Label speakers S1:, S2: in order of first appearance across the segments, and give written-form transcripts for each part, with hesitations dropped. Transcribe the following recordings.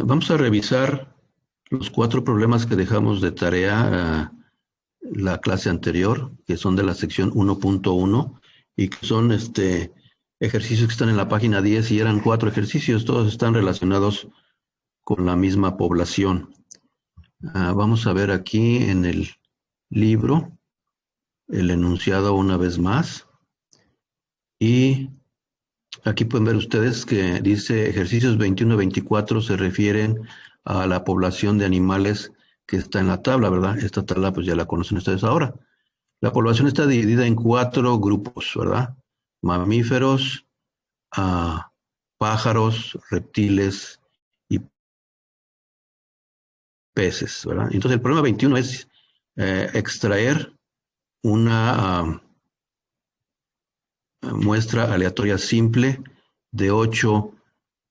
S1: Vamos a revisar los 4 problemas que dejamos de tarea la clase anterior, que son de la sección 1.1 y que son ejercicios que están en la página 10 y eran 4 ejercicios, todos están relacionados con la misma población. Vamos a ver aquí en el libro el enunciado una vez más. Y aquí pueden ver ustedes que dice ejercicios 21 y 24 se refieren a la población de animales que está en la tabla, ¿verdad? Esta tabla pues ya la conocen ustedes ahora. La población está dividida en 4 grupos, ¿verdad? Mamíferos, pájaros, reptiles y peces, ¿verdad? Entonces el problema 21 es extraer una muestra aleatoria simple de 8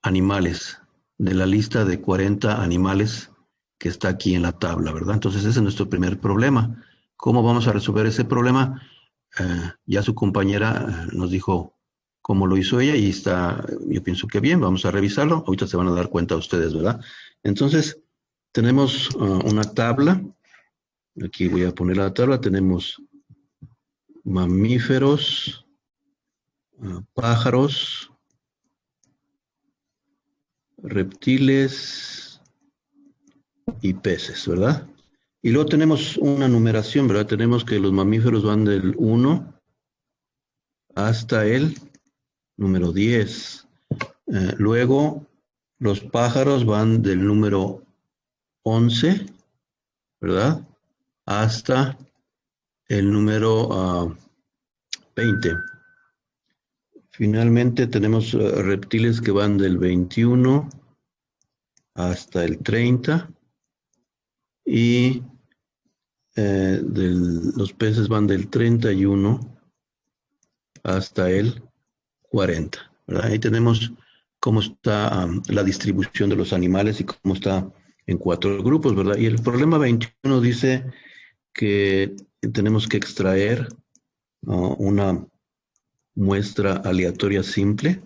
S1: animales, de la lista de 40 animales que está aquí en la tabla, ¿verdad? Entonces ese es nuestro primer problema. ¿Cómo vamos a resolver ese problema? Ya su compañera nos dijo cómo lo hizo ella y está, yo pienso que bien, vamos a revisarlo. Ahorita se van a dar cuenta ustedes, ¿verdad? Entonces, tenemos una tabla. Aquí voy a poner la tabla. Tenemos mamíferos, pájaros, reptiles y peces, ¿verdad? Y luego tenemos una numeración, ¿verdad? Tenemos que los mamíferos van del 1 hasta el número 10. Luego, los pájaros van del número 11, ¿verdad? Hasta el número 20. Finalmente tenemos reptiles que van del 21 hasta el 30 y los peces van del 31 hasta el 40, ¿verdad? Ahí tenemos cómo está la distribución de los animales y cómo está en 4 grupos, ¿verdad? Y el problema 21 dice que tenemos que extraer una muestra aleatoria simple,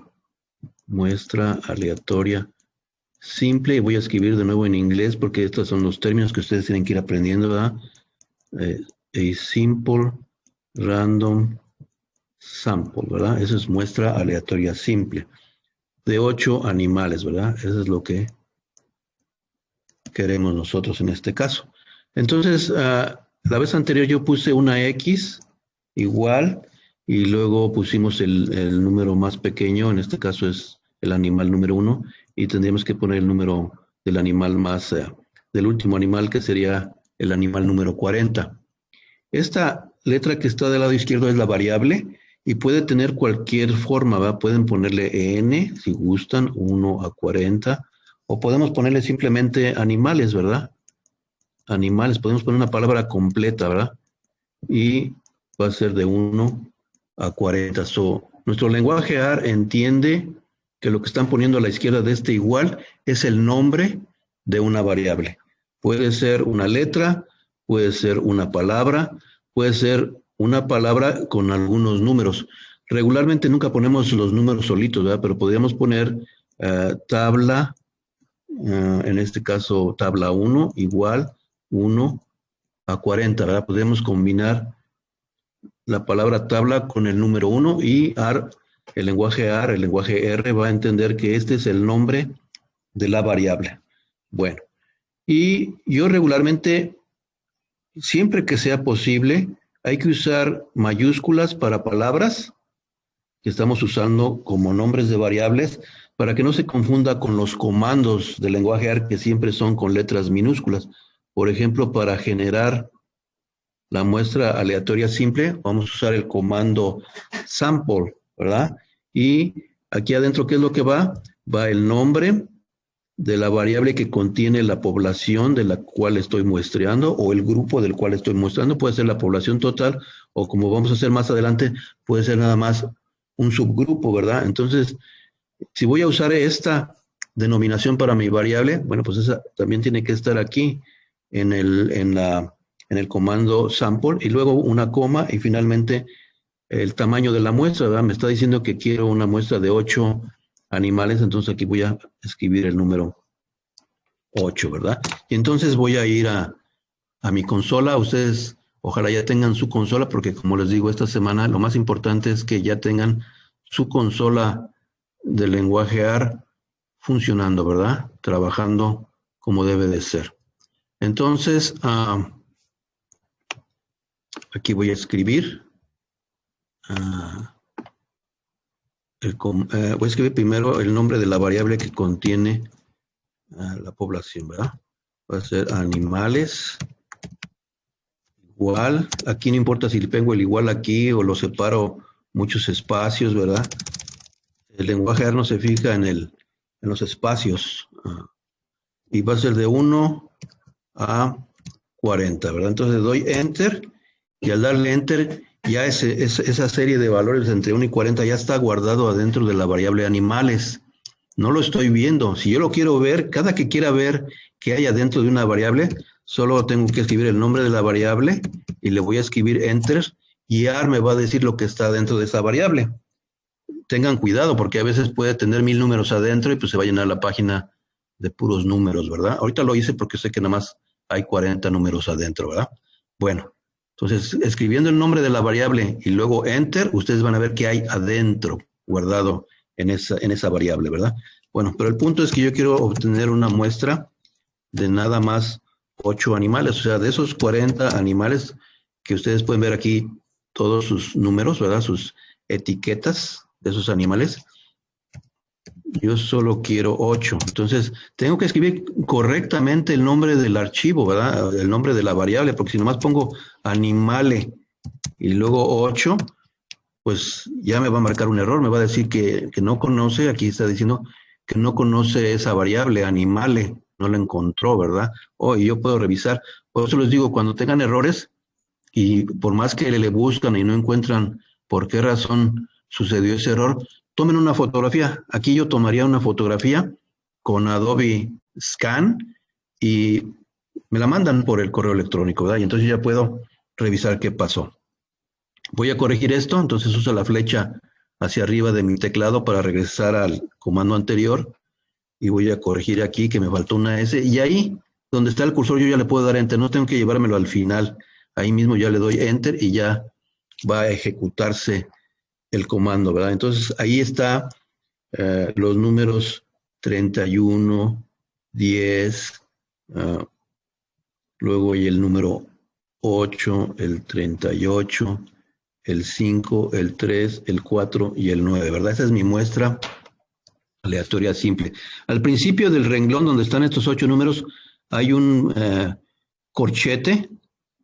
S1: y voy a escribir de nuevo en inglés porque estos son los términos que ustedes tienen que ir aprendiendo, ¿verdad? A simple random sample, ¿verdad? Eso es muestra aleatoria simple de 8 animales, ¿verdad? Eso es lo que queremos nosotros en este caso. Entonces, la vez anterior yo puse una X igual y luego pusimos el número más pequeño, en este caso es el animal número 1, y tendríamos que poner el número del animal más, del último animal, que sería el animal número 40. Esta letra que está del lado izquierdo es la variable y puede tener cualquier forma, ¿verdad? Pueden ponerle n, si gustan, 1 a 40, o podemos ponerle simplemente animales, ¿verdad? Animales, podemos poner una palabra completa, ¿verdad? Y va a ser de 1 a 40. Nuestro lenguaje AR entiende que lo que están poniendo a la izquierda de este igual es el nombre de una variable. Puede ser una letra, puede ser una palabra, puede ser una palabra con algunos números. Regularmente nunca ponemos los números solitos, ¿verdad? Pero podríamos poner tabla, en este caso tabla 1 igual 1 a 40, ¿verdad? Podemos combinar la palabra tabla con el número 1 y AR, el lenguaje R va a entender que este es el nombre de la variable. Bueno, y yo regularmente, siempre que sea posible, hay que usar mayúsculas para palabras que estamos usando como nombres de variables para que no se confunda con los comandos del lenguaje R que siempre son con letras minúsculas. Por ejemplo, para generar la muestra aleatoria simple, vamos a usar el comando sample, ¿verdad? Y aquí adentro, ¿qué es lo que va? Va el nombre de la variable que contiene la población de la cual estoy muestreando o el grupo del cual estoy muestrando. Puede ser la población total o, como vamos a hacer más adelante, puede ser nada más un subgrupo, ¿verdad? Entonces, si voy a usar esta denominación para mi variable, bueno, pues esa también tiene que estar aquí en el comando sample y luego una coma y finalmente el tamaño de la muestra, ¿verdad? Me está diciendo que quiero una muestra de 8 animales, entonces aquí voy a escribir el número 8, ¿verdad? Y entonces voy a ir a mi consola. Ustedes ojalá ya tengan su consola, porque como les digo, esta semana lo más importante es que ya tengan su consola de lenguaje AR funcionando, ¿verdad? Trabajando como debe de ser. Entonces, aquí voy a escribir. Voy a escribir primero el nombre de la variable que contiene la población, ¿verdad? Va a ser animales. Igual, aquí no importa si le pongo el igual aquí o lo separo muchos espacios, ¿verdad? El lenguaje AR no se fija en los espacios. Y va a ser de 1 a 40, ¿verdad? Entonces doy Enter y al darle Enter ya esa serie de valores entre 1 y 40 ya está guardado adentro de la variable animales. No lo estoy viendo. Si yo lo quiero ver, cada que quiera ver qué hay adentro de una variable, solo tengo que escribir el nombre de la variable y le voy a escribir Enter y AR me va a decir lo que está dentro de esa variable. Tengan cuidado porque a veces puede tener 1000 números adentro y pues se va a llenar la página de puros números, ¿verdad? Ahorita lo hice porque sé que nada más hay 40 números adentro, ¿verdad? Bueno, entonces escribiendo el nombre de la variable y luego Enter, ustedes van a ver qué hay adentro guardado en esa variable, ¿verdad? Bueno, pero el punto es que yo quiero obtener una muestra de nada más 8 animales, o sea, de esos 40 animales que ustedes pueden ver aquí todos sus números, ¿verdad? Sus etiquetas de esos animales. Yo solo quiero 8. Entonces, tengo que escribir correctamente el nombre del archivo, ¿verdad? El nombre de la variable, porque si nomás pongo animale y luego 8, pues ya me va a marcar un error, me va a decir que no conoce, aquí está diciendo que no conoce esa variable, animale, no la encontró, ¿verdad? Y yo puedo revisar. Por eso les digo, cuando tengan errores y por más que le buscan y no encuentran por qué razón sucedió ese error, tomen una fotografía. Aquí yo tomaría una fotografía con Adobe Scan y me la mandan por el correo electrónico, ¿verdad? Y entonces ya puedo revisar qué pasó. Voy a corregir esto, entonces uso la flecha hacia arriba de mi teclado para regresar al comando anterior y voy a corregir aquí que me faltó una S y ahí donde está el cursor yo ya le puedo dar Enter, no tengo que llevármelo al final, ahí mismo ya le doy Enter y ya va a ejecutarse el comando, ¿verdad? Entonces ahí está los números 31, 10, luego y el número 8, el 38, el 5, el 3, el 4 y el 9, ¿verdad? Esa es mi muestra aleatoria simple. Al principio del renglón donde están estos 8 números hay un corchete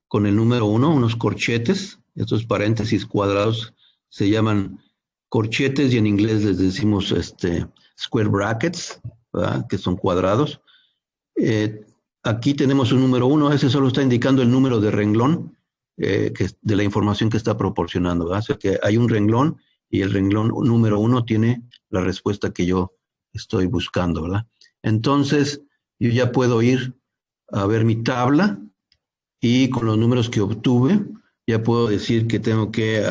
S1: con el número 1, unos corchetes, estos paréntesis cuadrados se llaman corchetes y en inglés les decimos square brackets, ¿verdad? Que son cuadrados. Aquí tenemos un número 1, ese solo está indicando el número de renglón de la información que está proporcionando, ¿verdad? O sea que hay un renglón y el renglón número 1 tiene la respuesta que yo estoy buscando, ¿verdad? Entonces, yo ya puedo ir a ver mi tabla y con los números que obtuve, ya puedo decir que tengo que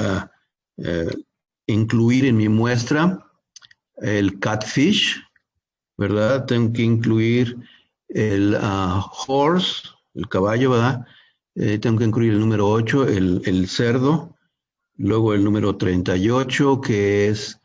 S1: incluir en mi muestra el catfish, ¿verdad? Tengo que incluir el horse, el caballo, ¿verdad? Tengo que incluir el número 8, el cerdo, luego el número 38, que es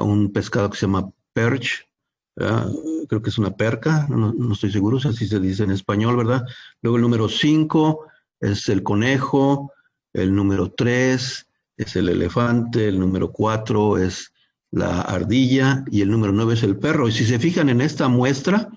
S1: un pescado que se llama perch, ¿verdad? Creo que es una perca, no estoy seguro, o sea, así se dice en español, ¿verdad? Luego el número 5 es el conejo, el número 3 es el elefante, el número 4 es la ardilla y el número 9 es el perro. Y si se fijan en esta muestra,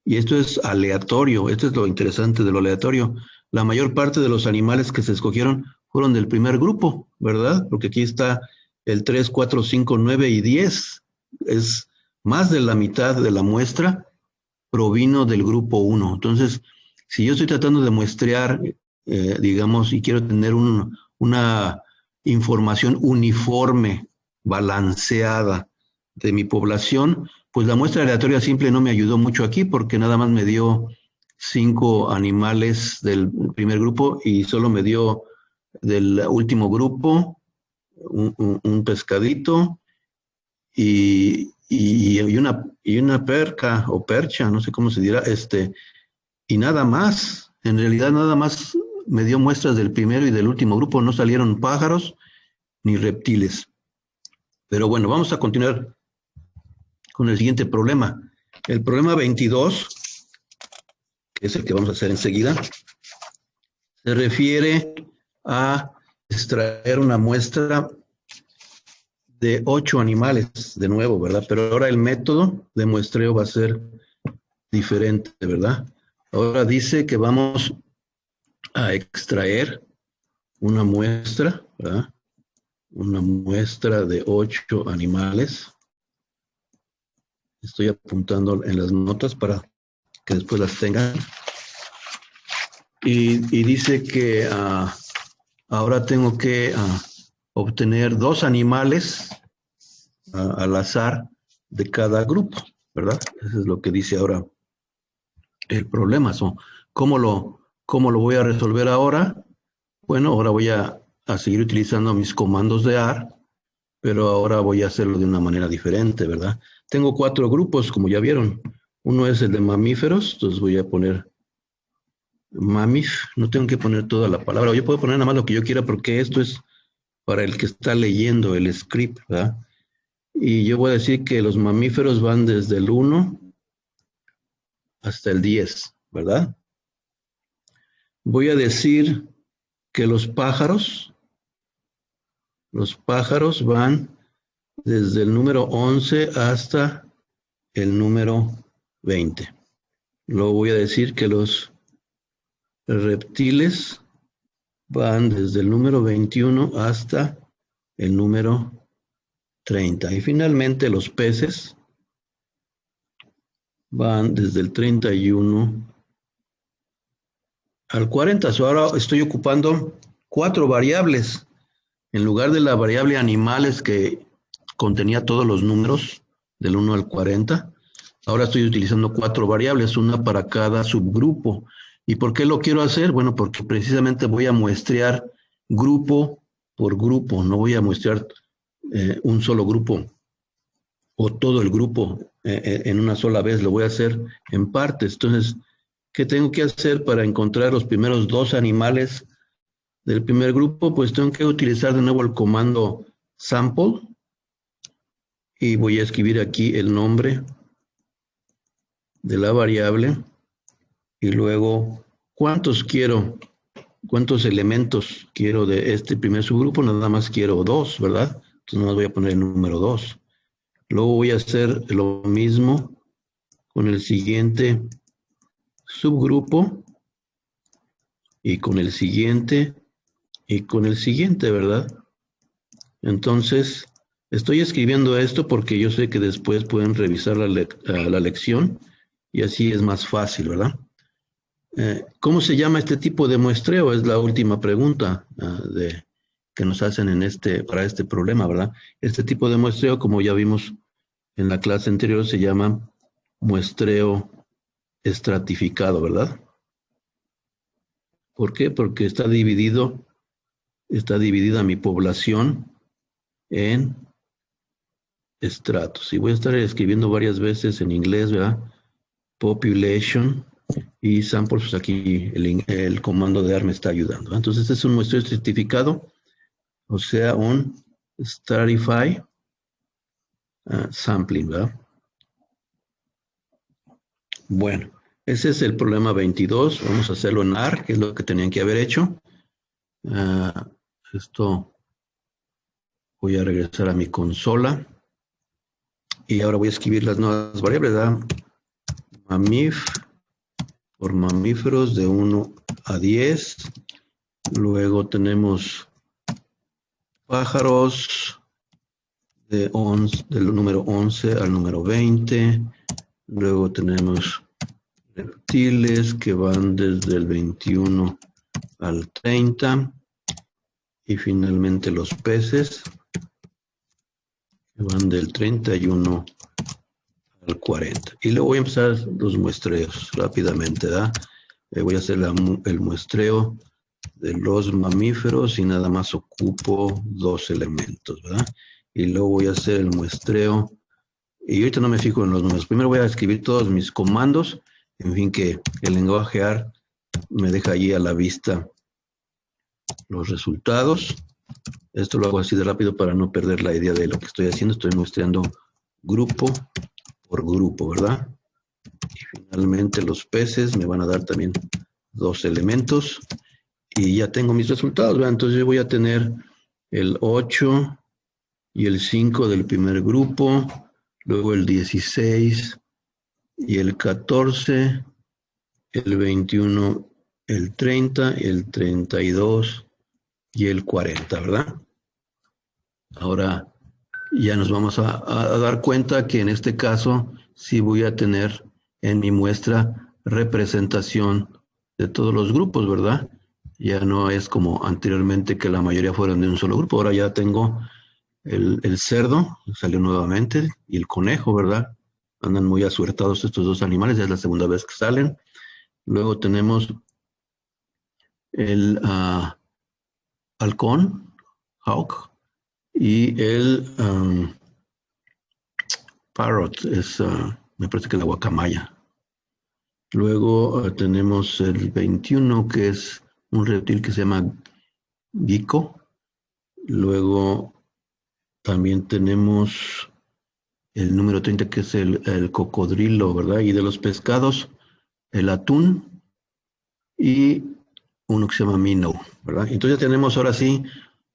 S1: y esto es aleatorio, esto es lo interesante de lo aleatorio, la mayor parte de los animales que se escogieron fueron del primer grupo, ¿verdad? Porque aquí está el 3, 4, 5, 9 y 10. Es más de la mitad de la muestra provino del grupo 1. Entonces, si yo estoy tratando de muestrear, digamos, y quiero tener una información uniforme, balanceada de mi población, pues la muestra aleatoria simple no me ayudó mucho aquí porque nada más me dio 5 animales del primer grupo y solo me dio del último grupo un pescadito y una perca o percha, no sé cómo se dirá, y nada más. En realidad nada más me dio muestras del primero y del último grupo, no salieron pájaros ni reptiles. Pero bueno, vamos a continuar con el siguiente problema. El problema 22, que es el que vamos a hacer enseguida, se refiere a extraer una muestra de 8 animales, de nuevo, ¿verdad? Pero ahora el método de muestreo va a ser diferente, ¿verdad? Ahora dice que vamos a extraer una muestra, ¿verdad? Una muestra de 8 animales. Estoy apuntando en las notas para que después las tengan. Y dice que ahora tengo que obtener 2 animales al azar de cada grupo, ¿verdad? Eso es lo que dice ahora el problema. ¿Cómo lo voy a resolver ahora? Bueno, ahora voy a seguir utilizando mis comandos de AR, pero ahora voy a hacerlo de una manera diferente, ¿verdad? Tengo 4 grupos, como ya vieron. Uno es el de mamíferos, entonces voy a poner mamif, no tengo que poner toda la palabra, yo puedo poner nada más lo que yo quiera porque esto es para el que está leyendo el script, ¿verdad? Y yo voy a decir que los mamíferos van desde el 1 hasta el 10, ¿verdad? Voy a decir que los pájaros van desde el número 11 hasta el número 20. Luego voy a decir que los reptiles van desde el número 21 hasta el número 30. Y finalmente los peces van desde el 31 al 40. Ahora estoy ocupando 4 variables. En lugar de la variable animales que contenía todos los números del 1 al 40, ahora estoy utilizando 4 variables, una para cada subgrupo. ¿Y por qué lo quiero hacer? Bueno, porque precisamente voy a muestrear grupo por grupo, no voy a muestrear un solo grupo o todo el grupo en una sola vez, lo voy a hacer en partes. Entonces, ¿qué tengo que hacer para encontrar los primeros 2 animales del primer grupo? Pues tengo que utilizar de nuevo el comando sample y voy a escribir aquí el nombre de la variable y luego cuántos elementos quiero de este primer subgrupo. Nada más quiero 2, ¿verdad? Entonces nada más voy a poner el número 2. Luego voy a hacer lo mismo con el siguiente subgrupo y con el siguiente y con el siguiente, ¿verdad? Entonces, estoy escribiendo esto porque yo sé que después pueden revisar la lección y así es más fácil, ¿verdad? ¿Cómo se llama este tipo de muestreo? Es la última pregunta que nos hacen para este problema, ¿verdad? Este tipo de muestreo, como ya vimos en la clase anterior, se llama muestreo estratificado, ¿verdad? ¿Por qué? Porque está dividida mi población en estratos. Y voy a estar escribiendo varias veces en inglés, ¿verdad? Population y sample, pues aquí el comando de AR me está ayudando. Entonces, este es un muestreo estratificado, o sea, un stratify sampling, ¿verdad? Bueno, ese es el problema 22. Vamos a hacerlo en AR, que es lo que tenían que haber hecho. Esto voy a regresar a mi consola. Y ahora voy a escribir las nuevas variables, ¿verdad? Mamif por mamíferos de 1 a 10. Luego tenemos pájaros del número 11 al número 20. Luego tenemos reptiles que van desde el 21 al 30. Y finalmente los peces que van del 31 al 40. Y luego voy a empezar los muestreos rápidamente, ¿verdad? Voy a hacer el muestreo de los mamíferos y nada más ocupo 2 elementos, ¿verdad? Y luego voy a hacer el muestreo Y ahorita no me fijo en los números. Primero voy a escribir todos mis comandos. En fin, que el lenguaje AR me deja allí a la vista los resultados. Esto lo hago así de rápido para no perder la idea de lo que estoy haciendo. Estoy muestreando grupo por grupo, ¿verdad? Y finalmente los peces me van a dar también 2 elementos. Y ya tengo mis resultados, ¿verdad? Entonces yo voy a tener el 8 y el 5 del primer grupo, luego el 16 y el 14, el 21, el 30, el 32 y el 40, ¿verdad? Ahora ya nos vamos a dar cuenta que en este caso sí voy a tener en mi muestra representación de todos los grupos, ¿verdad? Ya no es como anteriormente que la mayoría fueron de un solo grupo, ahora ya tengo el cerdo, salió nuevamente, y el conejo, ¿verdad? Andan muy asuertados estos dos animales, ya es la segunda vez que salen. Luego tenemos el halcón, hawk, y el parrot, me parece que la guacamaya. Luego tenemos el 21, que es un reptil que se llama gecko. Luego también tenemos el número 30, que es el cocodrilo, ¿verdad? Y de los pescados, el atún y uno que se llama minnow, ¿verdad? Entonces ya tenemos ahora sí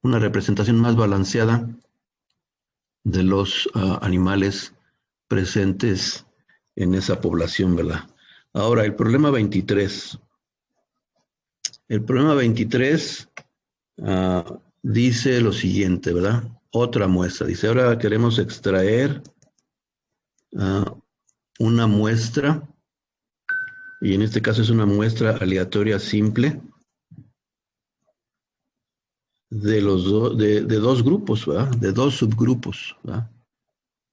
S1: una representación más balanceada de los animales presentes en esa población, ¿verdad? Ahora, el problema 23. El problema 23 dice lo siguiente, ¿verdad? Otra muestra. Dice, ahora queremos extraer una muestra, y en este caso es una muestra aleatoria simple de dos grupos, ¿verdad? De dos subgrupos, ¿verdad?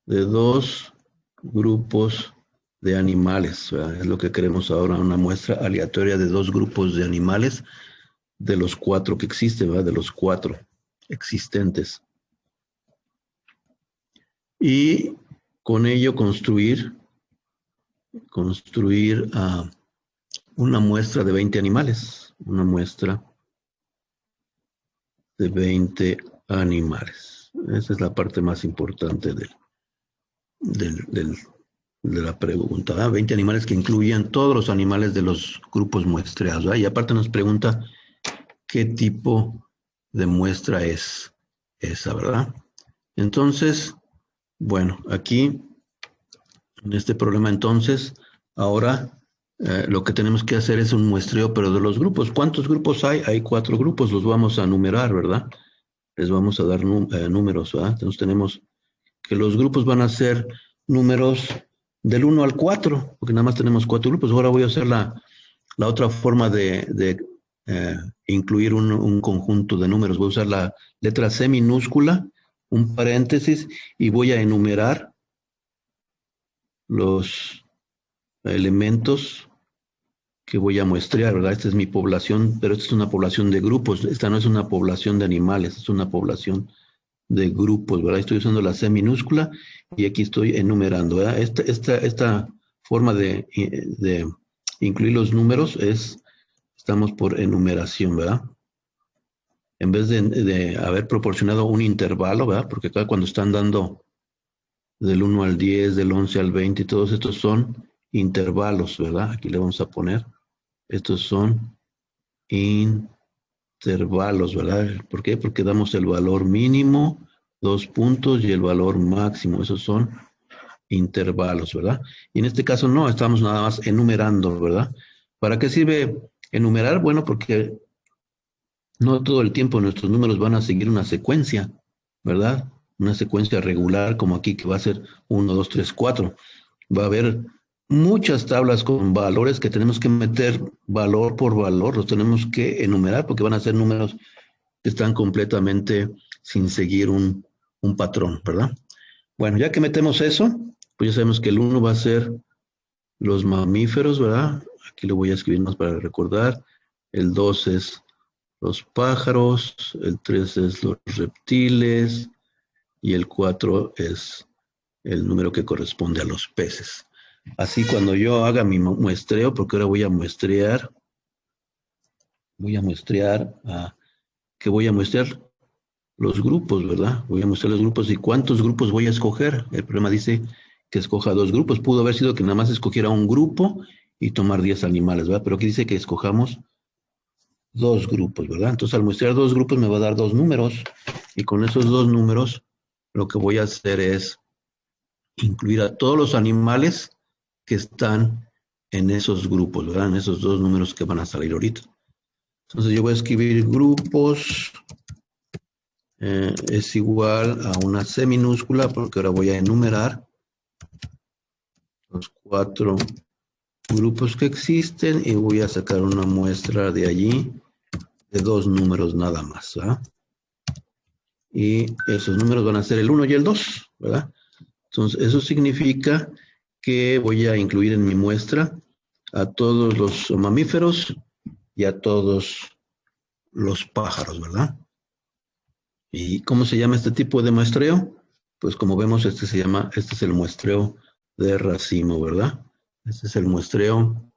S1: De dos grupos de animales, ¿verdad? Es lo que queremos ahora, una muestra aleatoria de dos grupos de animales, de los 4 que existen, ¿verdad? De los 4 existentes. Y con ello construir una muestra de 20 animales, una muestra de 20 animales. Esa es la parte más importante de la pregunta, ¿verdad? 20 animales que incluyan todos los animales de los grupos muestreados, ¿verdad? Y aparte nos pregunta qué tipo de muestra es esa, ¿verdad? Entonces, bueno, aquí, en este problema entonces, ahora lo que tenemos que hacer es un muestreo, pero de los grupos. ¿Cuántos grupos hay? Hay 4 grupos, los vamos a numerar, ¿verdad? Les vamos a dar números, ¿verdad? Entonces tenemos que los grupos van a ser números del 1 al 4, porque nada más tenemos 4 grupos. Ahora voy a hacer la otra forma de incluir un conjunto de números. Voy a usar la letra C minúscula, un paréntesis, y voy a enumerar los elementos que voy a muestrear, ¿verdad? Esta es mi población, pero esta es una población de grupos. Esta no es una población de animales, es una población de grupos, ¿verdad? Estoy usando la C minúscula y aquí estoy enumerando, ¿verdad? Esta forma de incluir los números estamos por enumeración, ¿verdad? En vez de haber proporcionado un intervalo, ¿verdad? Porque acá cuando están dando del 1 al 10, del 11 al 20, y todos estos son intervalos, ¿verdad? Aquí le vamos a poner, estos son intervalos, ¿verdad? ¿Por qué? Porque damos el valor mínimo, 2 puntos, y el valor máximo. Esos son intervalos, ¿verdad? Y en este caso no, estamos nada más enumerando, ¿verdad? ¿Para qué sirve enumerar? Bueno, porque no todo el tiempo nuestros números van a seguir una secuencia, ¿verdad? Una secuencia regular, como aquí, que va a ser 1, 2, 3, 4. Va a haber muchas tablas con valores que tenemos que meter valor por valor, los tenemos que enumerar porque van a ser números que están completamente sin seguir un patrón, ¿verdad? Bueno, ya que metemos eso, pues ya sabemos que el 1 va a ser los mamíferos, ¿verdad? Aquí lo voy a escribir más para recordar. El 2 es los pájaros, el 3 es los reptiles y el 4 es el número que corresponde a los peces. Así cuando yo haga mi muestreo, porque ahora voy a muestrear, ¿qué voy a muestrear? Los grupos, ¿verdad? Voy a mostrar los grupos y cuántos grupos voy a escoger. El problema dice que escoja 2 grupos. Pudo haber sido que nada más escogiera un grupo y tomar 10 animales, ¿verdad? Pero aquí dice que escojamos 2 grupos, ¿verdad? Entonces al muestrear 2 grupos me va a dar 2 números y con esos 2 números lo que voy a hacer es incluir a todos los animales que están en esos grupos, ¿verdad? En esos 2 números que van a salir ahorita. Entonces yo voy a escribir grupos, es igual a una C minúscula, porque ahora voy a enumerar los 4 grupos que existen y voy a sacar una muestra de allí de 2 números nada más, ¿verdad? Y esos números van a ser el 1 y el 2, ¿verdad? Entonces eso significa que voy a incluir en mi muestra a todos los mamíferos y a todos los pájaros, ¿verdad? ¿Y cómo se llama este tipo de muestreo? Pues como vemos, este es el muestreo de racimo, ¿verdad? Este es el muestreo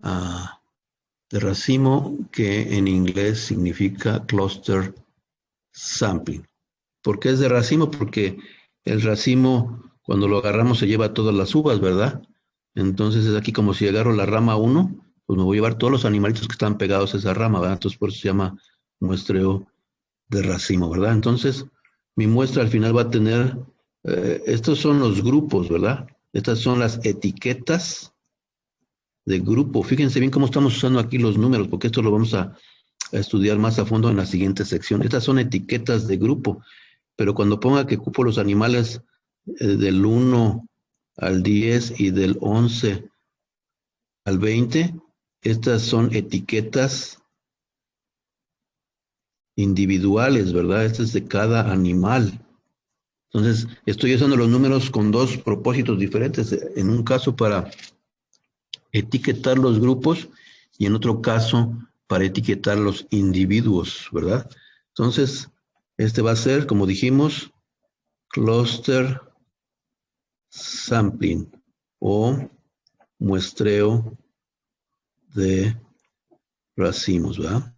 S1: de racimo, que en inglés significa cluster sampling. ¿Por qué es de racimo? Porque el racimo, cuando lo agarramos, se lleva todas las uvas, ¿verdad? Entonces es aquí como si agarro la rama 1, pues me voy a llevar todos los animalitos que están pegados a esa rama, ¿verdad? Entonces por eso se llama muestreo de racimo, ¿verdad? Entonces, mi muestra al final va a tener, estos son los grupos, ¿verdad? Estas son las etiquetas de grupo. Fíjense bien cómo estamos usando aquí los números, porque esto lo vamos a estudiar más a fondo en la siguiente sección. Estas son etiquetas de grupo, pero cuando ponga que ocupo los animales del 1 al 10 y del 11 al 20, estas son etiquetas individuales, ¿verdad? Este es de cada animal. Entonces, estoy usando los números con 2 propósitos diferentes. En un caso para etiquetar los grupos y en otro caso para etiquetar los individuos, ¿verdad? Entonces, este va a ser, como dijimos, cluster sampling o muestreo de racimos, ¿verdad?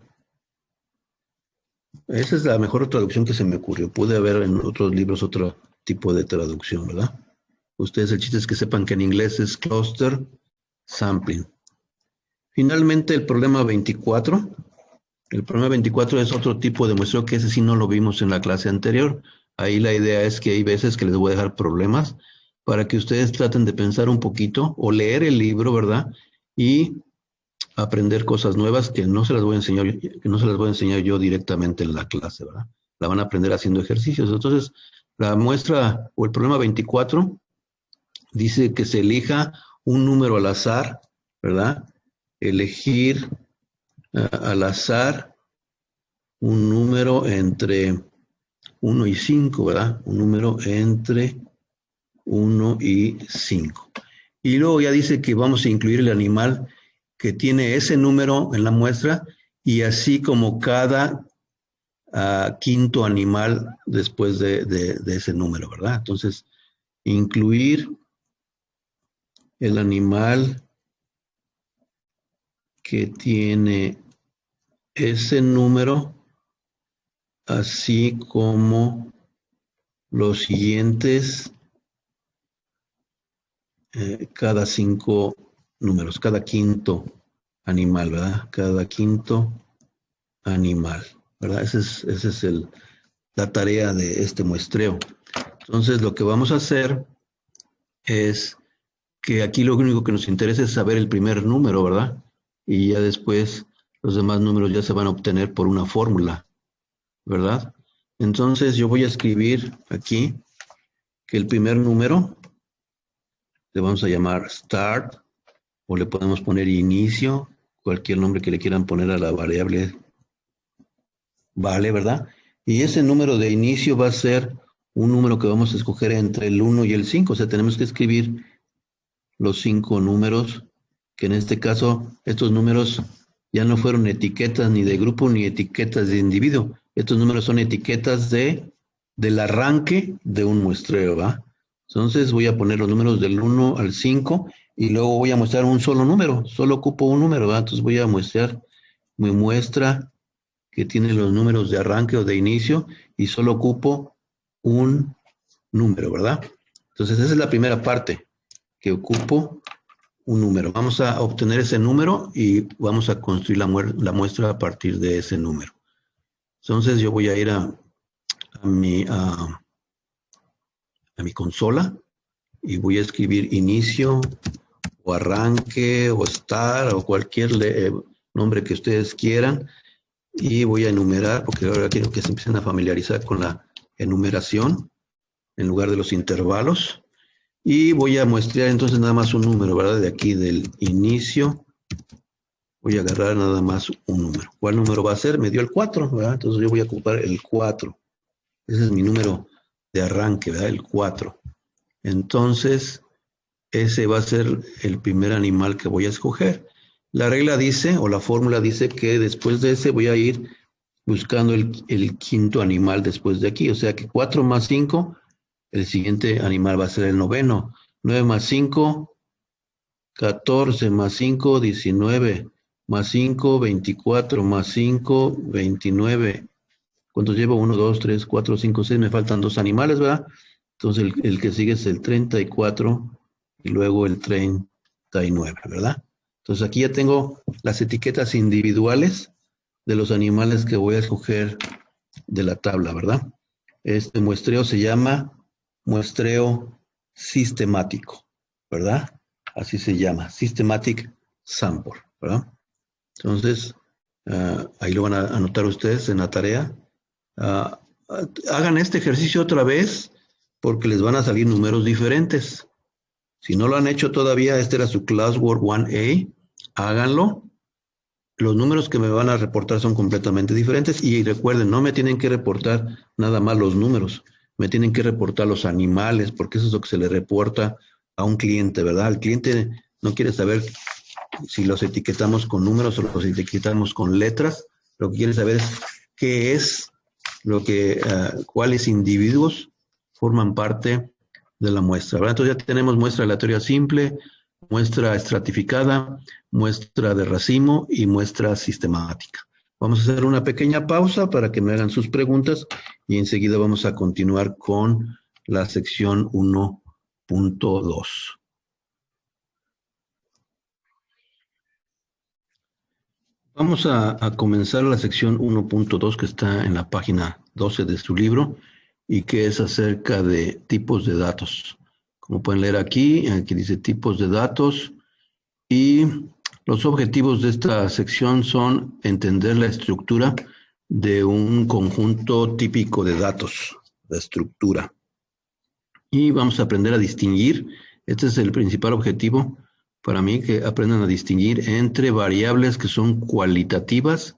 S1: Esa es la mejor traducción que se me ocurrió. Pude haber en otros libros otro tipo de traducción, ¿verdad? Ustedes, el chiste es que sepan que en inglés es cluster sampling. Finalmente, el problema 24. El problema 24 es otro tipo de muestreo que ese sí no lo vimos en la clase anterior. Ahí la idea es que hay veces que les voy a dejar problemas para que ustedes traten de pensar un poquito o leer el libro, ¿verdad? Y aprender cosas nuevas que no se las voy a enseñar yo directamente en la clase, ¿verdad? La van a aprender haciendo ejercicios. Entonces, la muestra o el problema 24 dice que se elija un número al azar, ¿verdad? Elegir al azar un número entre 1 y 5, ¿verdad? Un número entre 1 y 5. Y luego ya dice que vamos a incluir el animal que tiene ese número en la muestra y así como cada quinto animal después de ese número, ¿verdad? Entonces, incluir el animal que tiene ese número, así como los siguientes cada 5 números, cada quinto animal, ¿verdad? Cada quinto animal, ¿verdad? Esa es la tarea de este muestreo. Entonces, lo que vamos a hacer es que aquí lo único que nos interesa es saber el primer número, ¿verdad? Y ya después los demás números ya se van a obtener por una fórmula, ¿verdad? Entonces yo voy a escribir aquí que el primer número le vamos a llamar start o le podemos poner inicio, cualquier nombre que le quieran poner a la variable vale, ¿verdad? Y ese número de inicio va a ser un número que vamos a escoger entre el 1 y el 5, o sea, tenemos que escribir los 5 números, que en este caso, estos números ya no fueron etiquetas ni de grupo ni etiquetas de individuo. Estos números son etiquetas del arranque de un muestreo, ¿va? Entonces voy a poner los números del 1 al 5 y luego voy a mostrar un solo número. Solo ocupo un número, ¿verdad? Entonces voy a mostrar mi muestra que tiene los números de arranque o de inicio y solo ocupo un número, ¿verdad? Entonces esa es la primera parte, que ocupo un número. Vamos a obtener ese número y vamos a construir la muestra a partir de ese número. Entonces yo voy a ir a mi consola y voy a escribir inicio o arranque o start o cualquier nombre que ustedes quieran y voy a enumerar porque ahora quiero que se empiecen a familiarizar con la enumeración en lugar de los intervalos y voy a muestrear entonces nada más un número, ¿verdad? De aquí del inicio voy a agarrar nada más un número. ¿Cuál número va a ser? Me dio el 4, ¿verdad? Entonces yo voy a ocupar el 4. Ese es mi número de arranque, ¿verdad? El 4. Entonces, ese va a ser el primer animal que voy a escoger. La regla dice, o la fórmula dice que después de ese voy a ir buscando el quinto animal después de aquí. O sea que 4 más 5, el siguiente animal va a ser el noveno. 9 más 5, 14 más 5, 19. Más 5, 24. Más 5, 29. ¿Cuántos llevo? 1, 2, 3, 4, 5, 6. Me faltan 2 animales, ¿verdad? Entonces el que sigue es el 34 y luego el 39, ¿verdad? Entonces aquí ya tengo las etiquetas individuales de los animales que voy a escoger de la tabla, ¿verdad? Este muestreo se llama muestreo sistemático, ¿verdad? Así se llama, Systematic Sample, ¿verdad? Entonces, ahí lo van a anotar ustedes en la tarea. Hagan este ejercicio otra vez porque les van a salir números diferentes. Si no lo han hecho todavía, este era su Classwork 1A, háganlo. Los números que me van a reportar son completamente diferentes y recuerden, no me tienen que reportar nada más los números, me tienen que reportar los animales porque eso es lo que se le reporta a un cliente, ¿verdad? El cliente no quiere saber si los etiquetamos con números o los etiquetamos con letras, lo que quiere saber es qué es cuáles individuos forman parte de la muestra, ¿verdad? Entonces ya tenemos muestra aleatoria simple, muestra estratificada, muestra de racimo y muestra sistemática. Vamos a hacer una pequeña pausa para que me hagan sus preguntas y enseguida vamos a continuar con la sección 1.2. Vamos a comenzar la sección 1.2 que está en la página 12 de su libro y que es acerca de tipos de datos. Como pueden leer aquí dice tipos de datos y los objetivos de esta sección son entender la estructura de un conjunto típico de datos, la estructura. Y vamos a aprender a distinguir, este es el principal objetivo para mí, que aprendan a distinguir entre variables que son cualitativas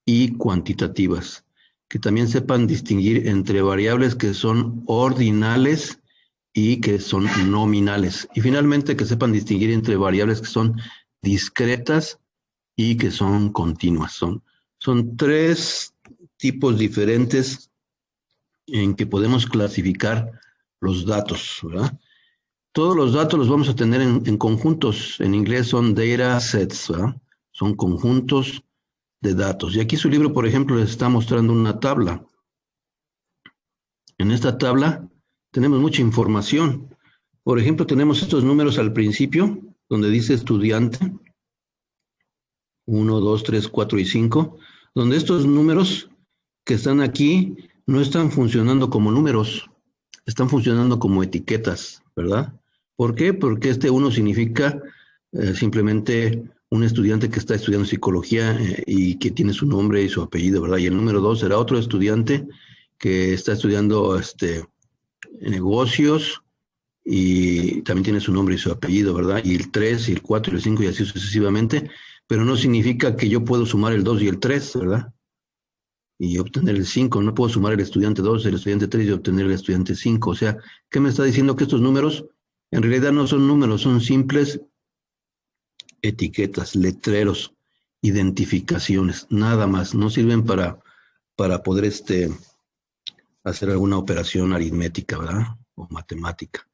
S1: y cuantitativas, que también sepan distinguir entre variables que son ordinales y que son nominales. Y finalmente que sepan distinguir entre variables que son discretas y que son continuas. Son tres tipos diferentes en que podemos clasificar los datos, ¿verdad? Todos los datos los vamos a tener en conjuntos. En inglés son data sets, ¿verdad? Son conjuntos de datos. Y aquí su libro, por ejemplo, les está mostrando una tabla. En esta tabla tenemos mucha información. Por ejemplo, tenemos estos números al principio, donde dice estudiante, 1, 2, 3, 4 y 5, donde estos números que están aquí no están funcionando como números, están funcionando como etiquetas, ¿verdad? ¿Por qué? Porque este 1 significa simplemente un estudiante que está estudiando psicología y que tiene su nombre y su apellido, ¿verdad? Y el número 2 será otro estudiante que está estudiando negocios y también tiene su nombre y su apellido, ¿verdad? Y el 3 y el 4 y el 5 y así sucesivamente, pero no significa que yo puedo sumar el 2 y el 3, ¿verdad? Y obtener el 5, no puedo sumar el estudiante 2, el estudiante 3 y obtener el estudiante 5. O sea, ¿qué me está diciendo? Que estos números en realidad no son números, son simples etiquetas, letreros, identificaciones, nada más. No sirven para poder hacer alguna operación aritmética, ¿verdad? O matemática.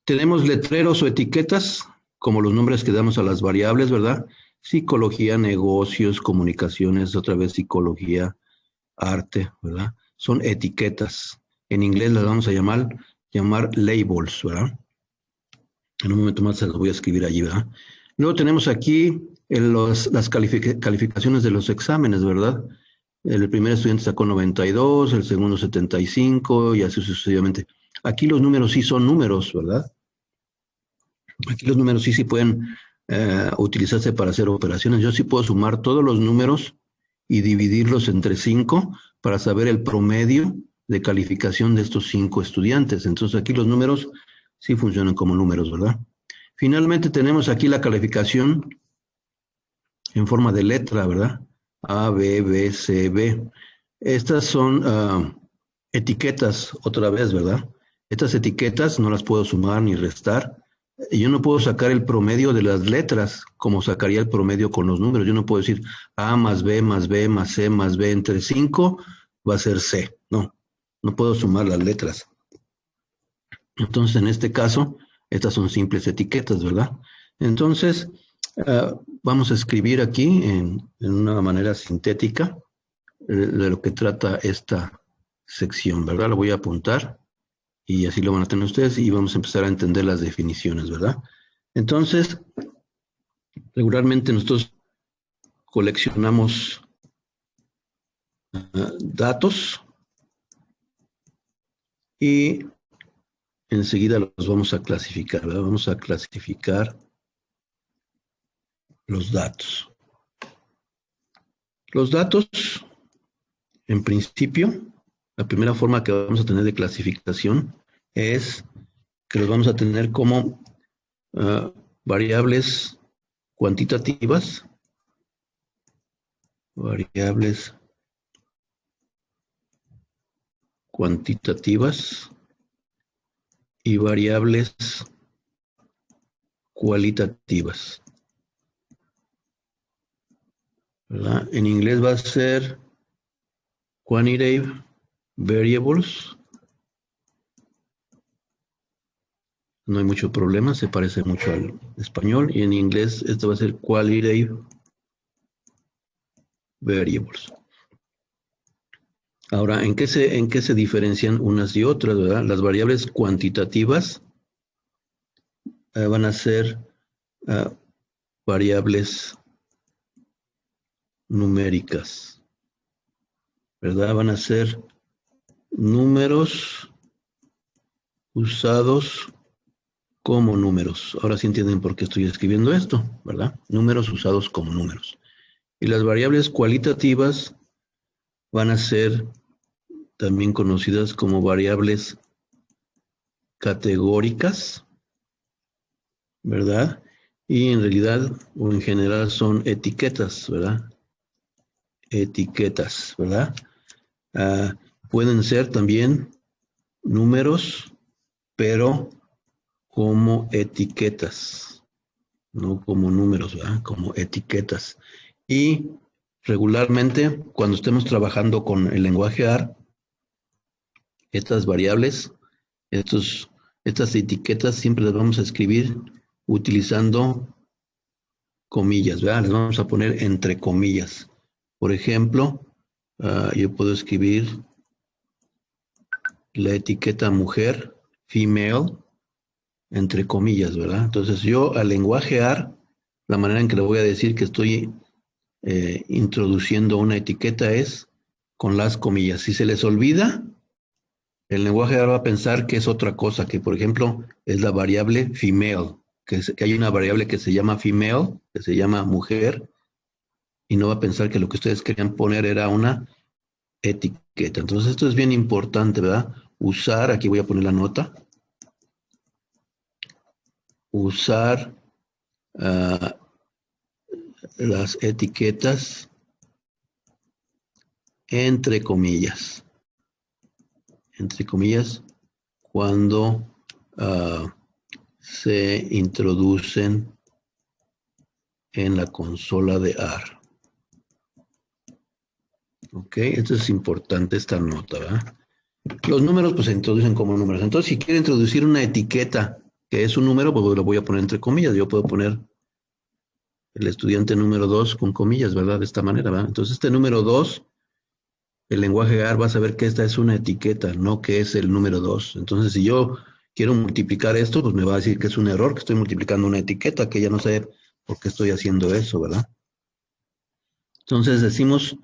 S1: Tenemos letreros o etiquetas, como los nombres que damos a las variables, ¿verdad? Psicología, negocios, comunicaciones, otra vez psicología, arte, ¿verdad? Son etiquetas. En inglés las vamos a llamar labels, ¿verdad? En un momento más se las voy a escribir allí, ¿verdad? Luego tenemos aquí las calificaciones de los exámenes, ¿verdad? El primer estudiante sacó 92, el segundo 75 y así sucesivamente. Aquí los números sí son números, ¿verdad? Aquí los números sí pueden utilizarse para hacer operaciones. Yo sí puedo sumar todos los números y dividirlos entre 5 para saber el promedio de calificación de estos 5 estudiantes. Entonces aquí los números sí funcionan como números, ¿verdad? Finalmente tenemos aquí la calificación en forma de letra, ¿verdad? A, B, B, C, B. Estas son etiquetas otra vez, ¿verdad? Estas etiquetas no las puedo sumar ni restar. Yo no puedo sacar el promedio de las letras como sacaría el promedio con los números. Yo no puedo decir A más B más B más C más B entre 5 va a ser C. No, no puedo sumar las letras. Entonces, en este caso, estas son simples etiquetas, ¿verdad? Entonces, vamos a escribir aquí en una manera sintética de lo que trata esta sección, ¿verdad? Lo voy a apuntar y así lo van a tener ustedes y vamos a empezar a entender las definiciones, ¿verdad? Entonces, regularmente nosotros coleccionamos datos y enseguida los vamos a clasificar, ¿verdad? Vamos a clasificar los datos. Los datos, en principio, la primera forma que vamos a tener de clasificación es que los vamos a tener como variables cuantitativas, y variables cualitativas, ¿verdad? En inglés va a ser quantitative variables. No hay mucho problema, se parece mucho al español. Y en inglés esto va a ser qualitative variables. Ahora, ¿en qué se diferencian unas y otras, verdad? Las variables cuantitativas van a ser variables numéricas, ¿verdad? Van a ser números usados como números. Ahora sí entienden por qué estoy escribiendo esto, ¿verdad? Números usados como números. Y las variables cualitativas van a ser también conocidas como variables categóricas, ¿verdad? Y en realidad o en general son etiquetas, ¿verdad? Etiquetas, ¿verdad? Pueden ser también números, pero como etiquetas, no como números, ¿verdad? Como etiquetas. Y regularmente, cuando estemos trabajando con el lenguaje AR, estas variables, estas etiquetas siempre las vamos a escribir utilizando comillas, ¿verdad? Las vamos a poner entre comillas. Por ejemplo, yo puedo escribir la etiqueta mujer, female, entre comillas, ¿verdad? Entonces yo al lenguaje AR, la manera en que le voy a decir que estoy introduciendo una etiqueta es con las comillas. Si se les olvida, el lenguaje AR va a pensar que es otra cosa, que por ejemplo es la variable female, que hay una variable que se llama female, que se llama mujer, y no va a pensar que lo que ustedes querían poner era una etiqueta. Entonces esto es bien importante, ¿verdad? Usar, aquí voy a poner la nota, usar las etiquetas entre comillas, cuando se introducen en la consola de AR. Ok, esto es importante, esta nota, ¿verdad? Los números pues se introducen como números. Entonces, si quiero introducir una etiqueta que es un número, pues lo voy a poner entre comillas. Yo puedo poner el estudiante número 2 con comillas, ¿verdad? De esta manera, ¿verdad? Entonces, este número 2, el lenguaje GAR va a saber que esta es una etiqueta, no que es el número 2. Entonces, si yo quiero multiplicar esto, pues me va a decir que es un error, que estoy multiplicando una etiqueta, que ya no sé por qué estoy haciendo eso, ¿verdad? Entonces, decimos,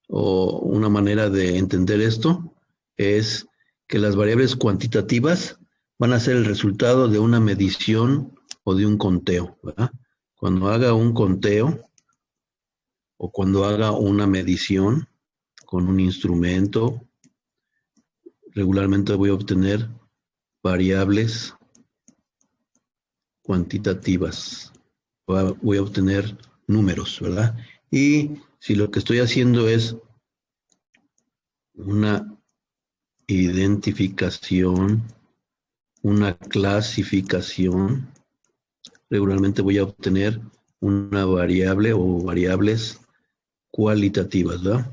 S1: o una manera de entender esto es que las variables cuantitativas van a ser el resultado de una medición o de un conteo, ¿verdad? Cuando haga un conteo o cuando haga una medición con un instrumento, regularmente voy a obtener variables cuantitativas. Voy a obtener números, ¿verdad? Y si lo que estoy haciendo es una identificación, una clasificación, regularmente voy a obtener una variable o variables cualitativas, ¿verdad?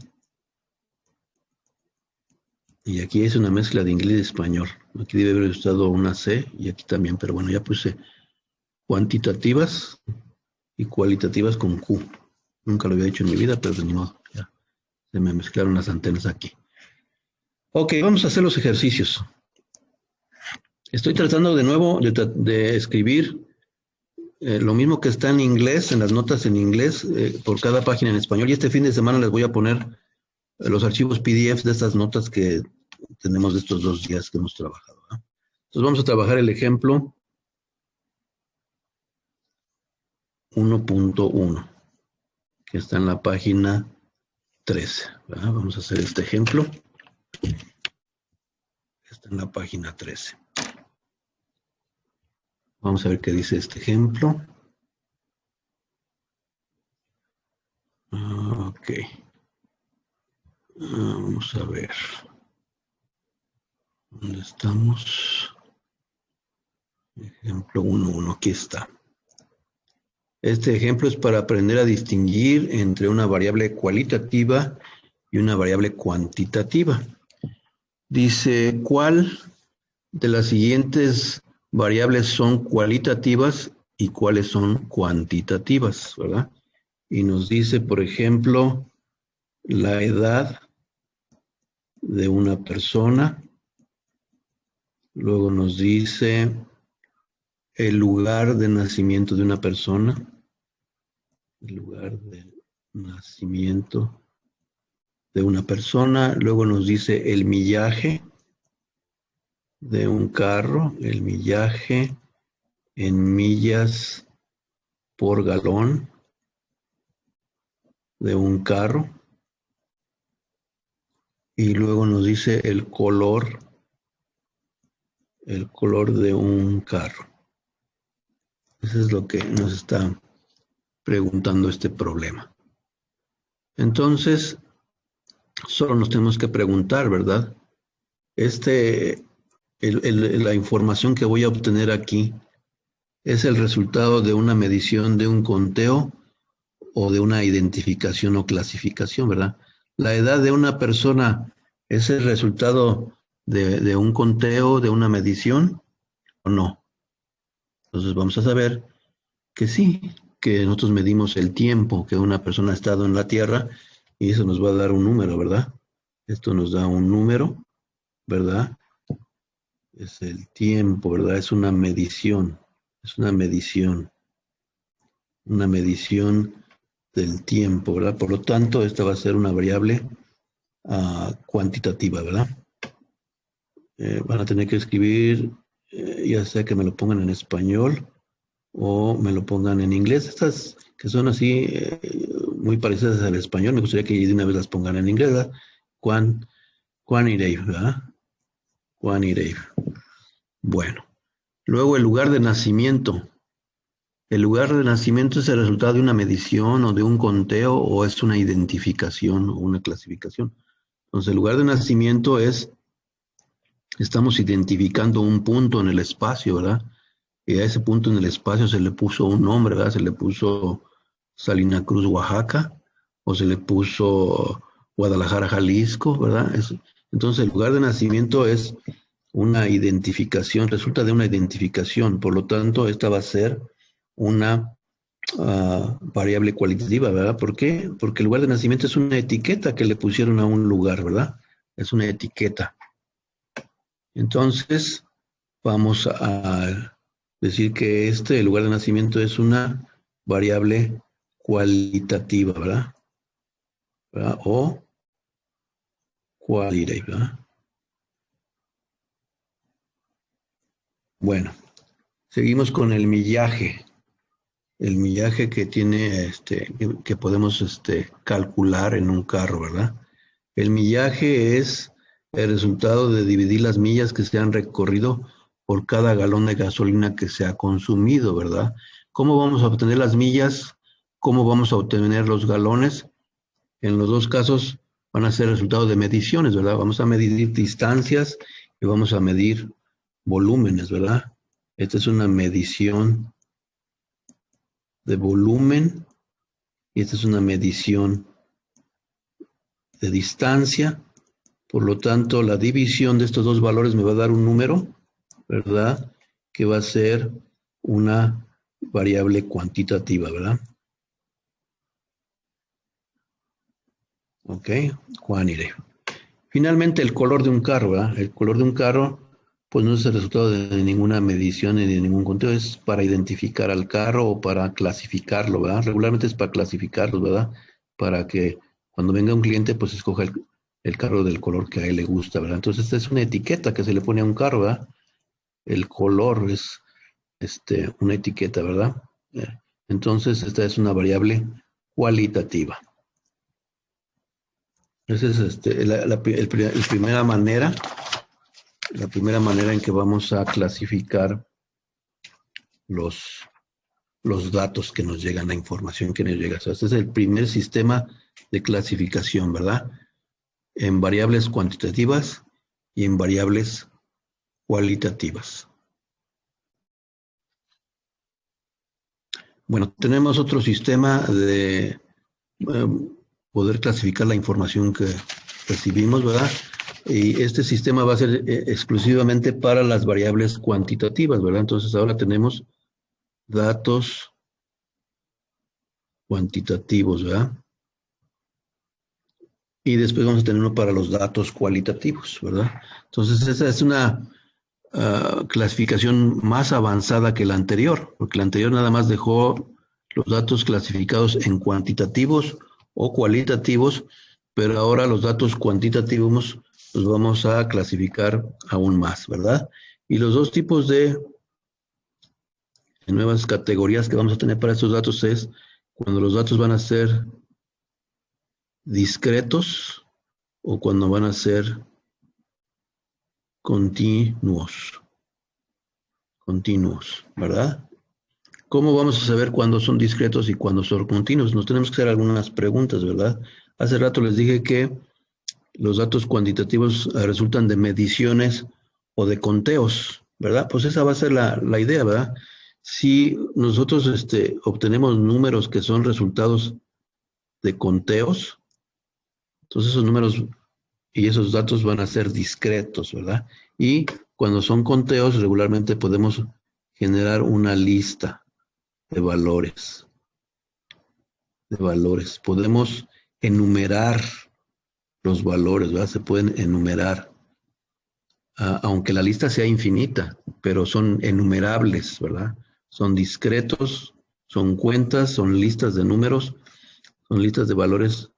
S1: Y aquí es una mezcla de inglés y español. Aquí debe haber estado una C y aquí también, pero bueno, ya puse cuantitativas y cualitativas con Q. Nunca lo había hecho en mi vida, pero de ni modo, ya se me mezclaron las antenas aquí. Ok, vamos a hacer los ejercicios. Estoy tratando de nuevo de escribir lo mismo que está en inglés, en las notas en inglés, por cada página en español. Y este fin de semana les voy a poner los archivos PDF de estas notas que tenemos de estos 2 días que hemos trabajado, ¿no? Entonces vamos a trabajar el ejemplo 1.1, que está en la página 13, ¿verdad? Vamos a hacer este ejemplo. Está en la página 13. Vamos a ver qué dice este ejemplo. Ok. Vamos a ver. ¿Dónde estamos? Ejemplo 1.1, aquí está. Este ejemplo es para aprender a distinguir entre una variable cualitativa y una variable cuantitativa. Dice, ¿cuál de las siguientes variables son cualitativas y cuáles son cuantitativas, ¿verdad? Y nos dice, por ejemplo, la edad de una persona. Luego nos dice el lugar de nacimiento de una persona. El lugar de nacimiento de una persona. Luego nos dice el millaje de un carro, el millaje en millas por galón de un carro. Y luego nos dice el color de un carro. Eso es lo que nos está preguntando este problema. Entonces, solo nos tenemos que preguntar, ¿verdad? La información que voy a obtener aquí es el resultado de una medición, de un conteo o de una identificación o clasificación, ¿verdad? La edad de una persona es el resultado de un conteo, de una medición o no. Entonces vamos a saber que sí, que nosotros medimos el tiempo que una persona ha estado en la Tierra y eso nos va a dar un número, ¿verdad? Esto nos da un número, ¿verdad? Es el tiempo, ¿verdad? Es una medición, una medición del tiempo, ¿verdad? Por lo tanto, esta va a ser una variable cuantitativa, ¿verdad? Van a tener que escribir, ya sea que me lo pongan en español o me lo pongan en inglés. Estas que son así muy parecidas al español, me gustaría que de una vez las pongan en inglés, ¿verdad? Quantitative, ¿verdad? Quantitative. Bueno, luego el lugar de nacimiento. ¿El lugar de nacimiento es el resultado de una medición o de un conteo o es una identificación o una clasificación? Entonces, el lugar de nacimiento estamos identificando un punto en el espacio, ¿verdad? Y a ese punto en el espacio se le puso un nombre, ¿verdad? Se le puso Salina Cruz, Oaxaca, o se le puso Guadalajara, Jalisco, ¿verdad? Entonces, el lugar de nacimiento es una identificación, resulta de una identificación, por lo tanto, esta va a ser una variable cualitativa, ¿verdad? ¿Por qué? Porque el lugar de nacimiento es una etiqueta que le pusieron a un lugar, ¿verdad? Es una etiqueta. Entonces, vamos a decir que el lugar de nacimiento es una variable cualitativa, ¿verdad? ¿Verdad? O qualitative, ¿verdad? Bueno, seguimos con el millaje. El millaje que tiene, que podemos calcular en un carro, ¿verdad? El millaje es el resultado de dividir las millas que se han recorrido por cada galón de gasolina que se ha consumido, ¿verdad? ¿Cómo vamos a obtener las millas? ¿Cómo vamos a obtener los galones? En los dos casos van a ser resultado de mediciones, ¿verdad? Vamos a medir distancias y vamos a medir volúmenes, ¿verdad? Esta es una medición de volumen y esta es una medición de distancia. Por lo tanto, la división de estos dos valores me va a dar un número, ¿verdad? Que va a ser una variable cuantitativa, ¿verdad? Ok, quantitative. Finalmente, el color de un carro, ¿verdad? El color de un carro, pues no es el resultado de ninguna medición ni de ningún conteo, es para identificar al carro o para clasificarlo, ¿verdad? Regularmente es para clasificarlo, ¿verdad? Para que cuando venga un cliente, pues escoja el carro del color que a él le gusta, ¿verdad? Entonces, esta es una etiqueta que se le pone a un carro, ¿verdad? El color es una etiqueta, ¿verdad? Entonces, esta es una variable cualitativa. Esa es la primera manera en que vamos a clasificar los, los datos que nos llegan, la información que nos llega. O sea, este es el primer sistema de clasificación, ¿verdad? En variables cuantitativas y en variables cualitativas. Bueno, tenemos otro sistema de poder clasificar la información que recibimos, ¿verdad? Y este sistema va a ser exclusivamente para las variables cuantitativas, ¿verdad? Entonces ahora tenemos datos cuantitativos, ¿verdad? Y después vamos a tener uno para los datos cualitativos, ¿verdad? Entonces esa es una clasificación más avanzada que la anterior, porque la anterior nada más dejó los datos clasificados en cuantitativos o cualitativos, pero ahora los datos cuantitativos los vamos a clasificar aún más, ¿verdad? Y los dos tipos de nuevas categorías que vamos a tener para estos datos es cuando los datos van a ser discretos o cuando van a ser continuos, ¿verdad? ¿Cómo vamos a saber cuándo son discretos y cuándo son continuos? Nos tenemos que hacer algunas preguntas, ¿verdad? Hace rato les dije que los datos cuantitativos resultan de mediciones o de conteos, ¿verdad? Pues esa va a ser la idea, ¿verdad? Si nosotros obtenemos números que son resultados de conteos, entonces esos números y esos datos van a ser discretos, ¿verdad? Y cuando son conteos, regularmente podemos generar una lista de valores, Podemos enumerar los valores, ¿verdad? Se pueden enumerar, aunque la lista sea infinita, pero son enumerables, ¿verdad? Son discretos, son cuentas, son listas de números, son listas de valores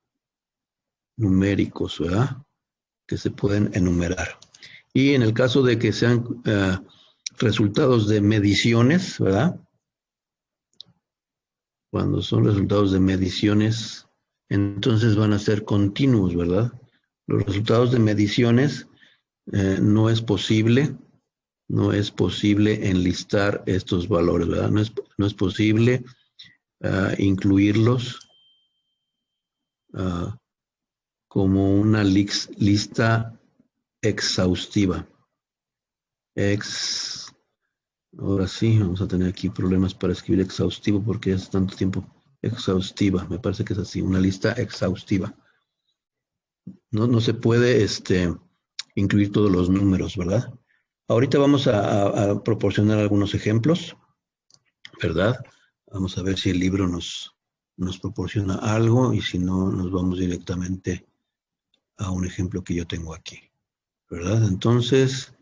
S1: numéricos, ¿verdad? Que se pueden enumerar. Y en el caso de que sean resultados de mediciones, ¿verdad? Cuando son resultados de mediciones, entonces van a ser continuos, ¿verdad? Los resultados de mediciones no es posible enlistar estos valores, ¿verdad? No es posible incluirlos como una lista exhaustiva. Ahora sí, vamos a tener aquí problemas para escribir exhaustivo porque es tanto tiempo. Exhaustiva, me parece que es así, una lista exhaustiva. No se puede incluir todos los números, ¿verdad? Ahorita vamos a proporcionar algunos ejemplos, ¿verdad? Vamos a ver si el libro nos proporciona algo y si no, nos vamos directamente a un ejemplo que yo tengo aquí, ¿verdad? Entonces,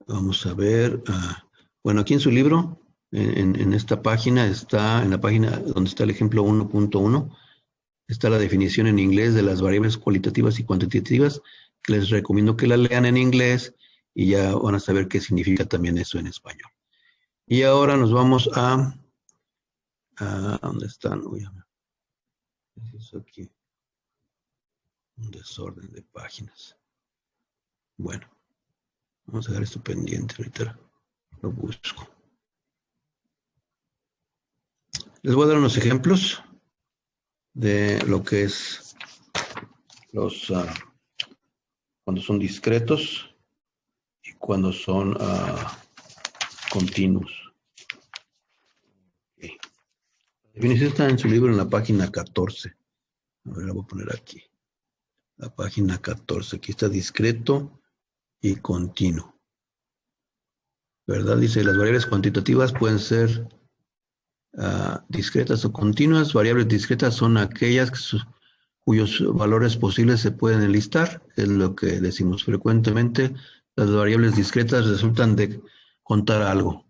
S1: vamos a ver, bueno, aquí en su libro, en esta página, en la página donde está el ejemplo 1.1, está la definición en inglés de las variables cualitativas y cuantitativas, que les recomiendo que la lean en inglés y ya van a saber qué significa también eso en español. Y ahora nos vamos ¿dónde están? Uy, ¿qué es eso aquí? Un desorden de páginas. Bueno, vamos a dejar esto pendiente, ahorita lo busco. Les voy a dar unos ejemplos de lo que es cuando son discretos y cuando son continuos. Okay. La definición está en su libro en la página 14. A ver, la voy a poner aquí. La página 14. Aquí está discreto y continuo. ¿Verdad? Dice, las variables cuantitativas pueden ser discretas o continuas. Variables discretas son aquellas cuyos valores posibles se pueden enlistar. Es lo que decimos frecuentemente. Las variables discretas resultan de contar algo.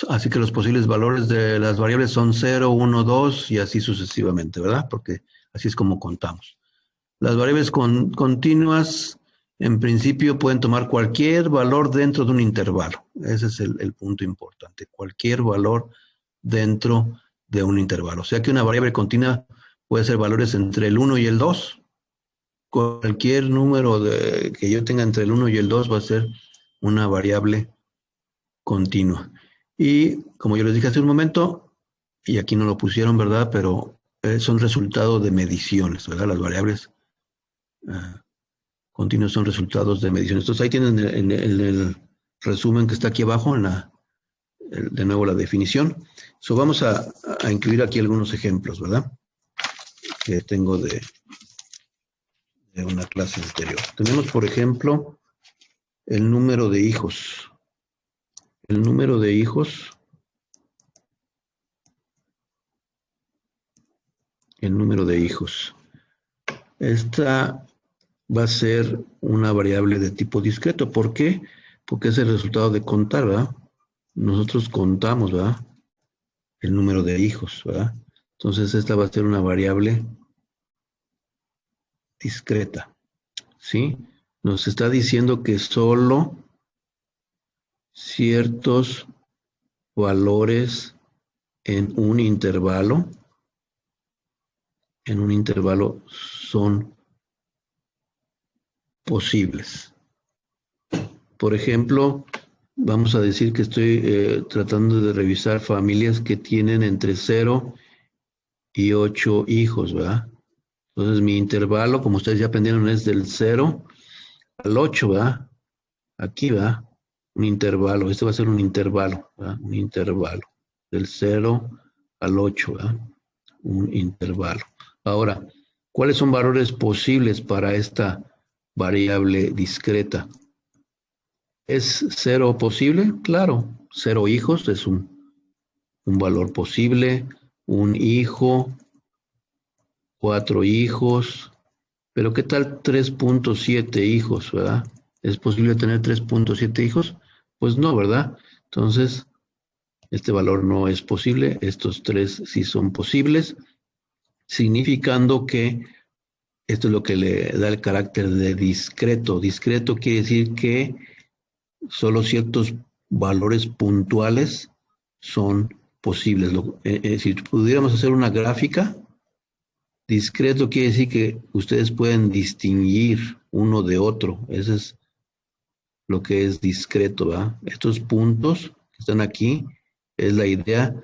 S1: Así que los posibles valores de las variables son 0, 1, 2 y así sucesivamente, ¿verdad? Porque así es como contamos. Las variables continuas, en principio, pueden tomar cualquier valor dentro de un intervalo. Ese es el punto importante. Cualquier valor dentro de un intervalo. O sea que una variable continua puede ser valores entre el 1 y el 2. Cualquier número que yo tenga entre el 1 y el 2 va a ser una variable continua. Y como yo les dije hace un momento, y aquí no lo pusieron, ¿verdad? Pero son resultado de mediciones, ¿verdad? Las variables continuas son resultados de mediciones. Entonces ahí tienen en el resumen que está aquí abajo, de nuevo la definición. Vamos a incluir aquí algunos ejemplos, ¿verdad? Que tengo de una clase anterior. Tenemos, por ejemplo, el número de hijos. El número de hijos. El número de hijos. Esta va a ser una variable de tipo discreto. ¿Por qué? Porque es el resultado de contar, ¿verdad? Nosotros contamos, ¿verdad? El número de hijos, ¿verdad? Entonces esta va a ser una variable discreta, ¿sí? Nos está diciendo que solo ciertos valores en un intervalo son posibles. Por ejemplo, vamos a decir que estoy tratando de revisar familias que tienen entre 0 y 8 hijos, ¿verdad? Entonces mi intervalo, como ustedes ya aprendieron, es del 0 al 8, ¿verdad? Aquí, ¿verdad? Un intervalo, este va a ser un intervalo, ¿verdad? Un intervalo, del 0 al 8, ¿verdad? Un intervalo. Ahora, ¿cuáles son valores posibles para esta variable discreta? ¿Es 0 posible? Claro, 0 hijos es un valor posible, un hijo, 4 hijos, pero ¿qué tal 3.7 hijos, verdad? ¿Es posible tener 3.7 hijos? Pues no, ¿verdad? Entonces, este valor no es posible, estos tres sí son posibles, significando que esto es lo que le da el carácter de discreto. Discreto quiere decir que solo ciertos valores puntuales son posibles. Si pudiéramos hacer una gráfica, discreto quiere decir que ustedes pueden distinguir uno de otro. Eso es lo que es discreto, ¿verdad? Estos puntos que están aquí es la idea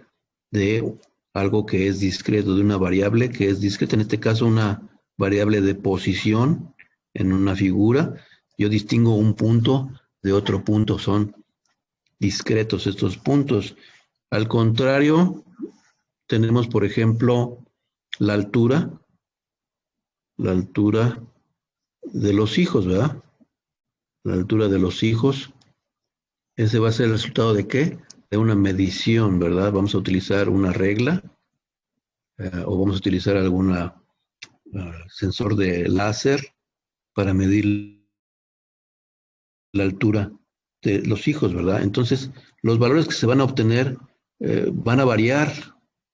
S1: de algo que es discreto, de una variable que es discreta. En este caso, una variable de posición en una figura. Yo distingo un punto de otro punto. Son discretos estos puntos. Al contrario, tenemos, por ejemplo, la altura de los hijos, ¿verdad? la altura de los hijos. Ese va a ser el resultado de ¿qué? De una medición, ¿verdad? Vamos a utilizar una regla o vamos a utilizar alguna sensor de láser para medir la altura de los hijos, ¿verdad? Entonces, los valores que se van a obtener van a variar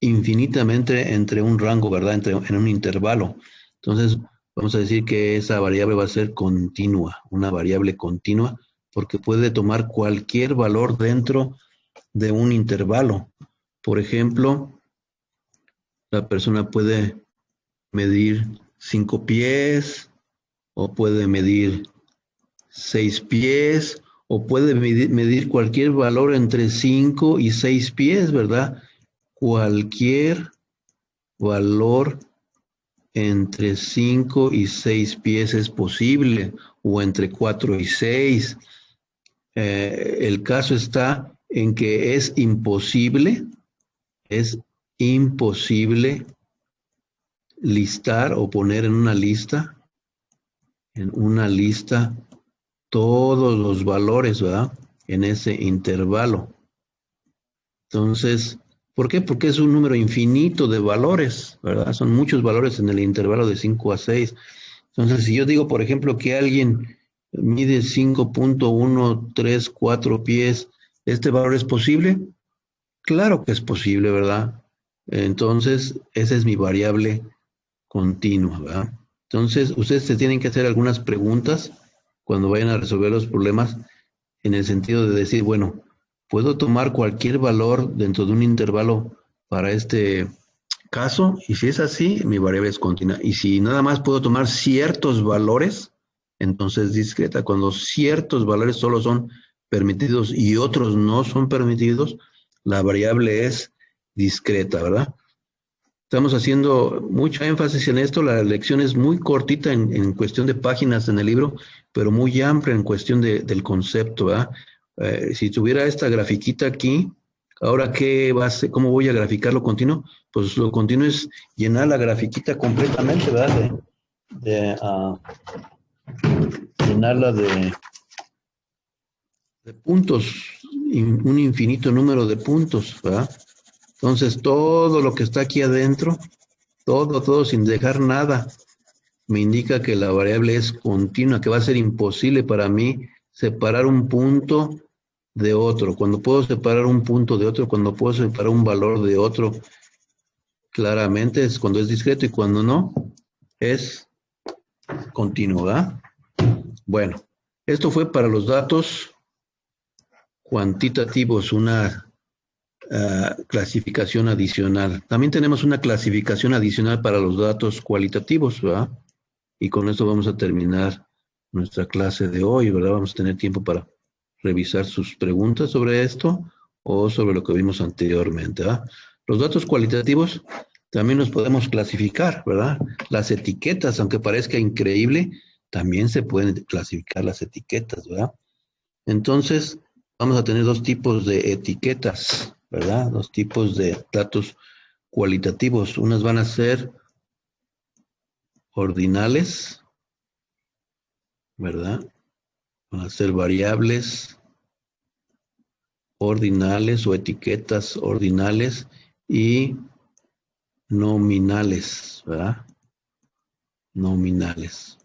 S1: infinitamente entre un rango, ¿verdad? En un intervalo. Entonces, vamos a decir que esa variable va a ser continua, una variable continua, porque puede tomar cualquier valor dentro de un intervalo. Por ejemplo, la persona puede medir 5 pies o puede medir 6 pies o puede medir cualquier valor entre 5 y 6 pies, ¿verdad? Cualquier valor entre 5 y 6 pies es posible, o entre 4 y 6. El caso está en que es imposible listar o poner en una lista todos los valores, ¿verdad? En ese intervalo. Entonces, ¿por qué? Porque es un número infinito de valores, ¿verdad? Son muchos valores en el intervalo de 5 a 6. Entonces, si yo digo, por ejemplo, que alguien mide 5.134 pies, ¿este valor es posible? Claro que es posible, ¿verdad? Entonces, esa es mi variable continua, ¿verdad? Entonces, ustedes se tienen que hacer algunas preguntas cuando vayan a resolver los problemas en el sentido de decir, bueno, puedo tomar cualquier valor dentro de un intervalo para este caso, y si es así, mi variable es continua. Y si nada más puedo tomar ciertos valores, entonces discreta. Cuando ciertos valores solo son permitidos y otros no son permitidos, la variable es discreta, ¿verdad? Estamos haciendo mucho énfasis en esto. La lección es muy cortita en cuestión de páginas en el libro, pero muy amplia en cuestión del concepto, ¿verdad? Si tuviera esta grafiquita aquí, ahora ¿qué va a ser? ¿Cómo voy a graficar lo continuo? Pues lo continuo es llenar la grafiquita completamente, ¿verdad? Llenarla de puntos, un infinito número de puntos, ¿verdad? Entonces todo lo que está aquí adentro, todo sin dejar nada, me indica que la variable es continua, que va a ser imposible para mí separar un punto de otro. Cuando puedo separar un punto de otro, cuando puedo separar un valor de otro, claramente es cuando es discreto y cuando no, es continuo, ¿verdad? Bueno, esto fue para los datos cuantitativos, una clasificación adicional. También tenemos una clasificación adicional para los datos cualitativos, ¿verdad? Y con esto vamos a terminar nuestra clase de hoy, ¿verdad? Vamos a tener tiempo para revisar sus preguntas sobre esto o sobre lo que vimos anteriormente, ¿verdad? Los datos cualitativos también los podemos clasificar, ¿verdad? Las etiquetas, aunque parezca increíble, también se pueden clasificar las etiquetas, ¿verdad? Entonces, vamos a tener dos tipos de etiquetas, ¿verdad? Dos tipos de datos cualitativos. Unas van a ser ordinales, ¿verdad? Van a ser variables ordinales o etiquetas ordinales y nominales, ¿verdad? Nominales.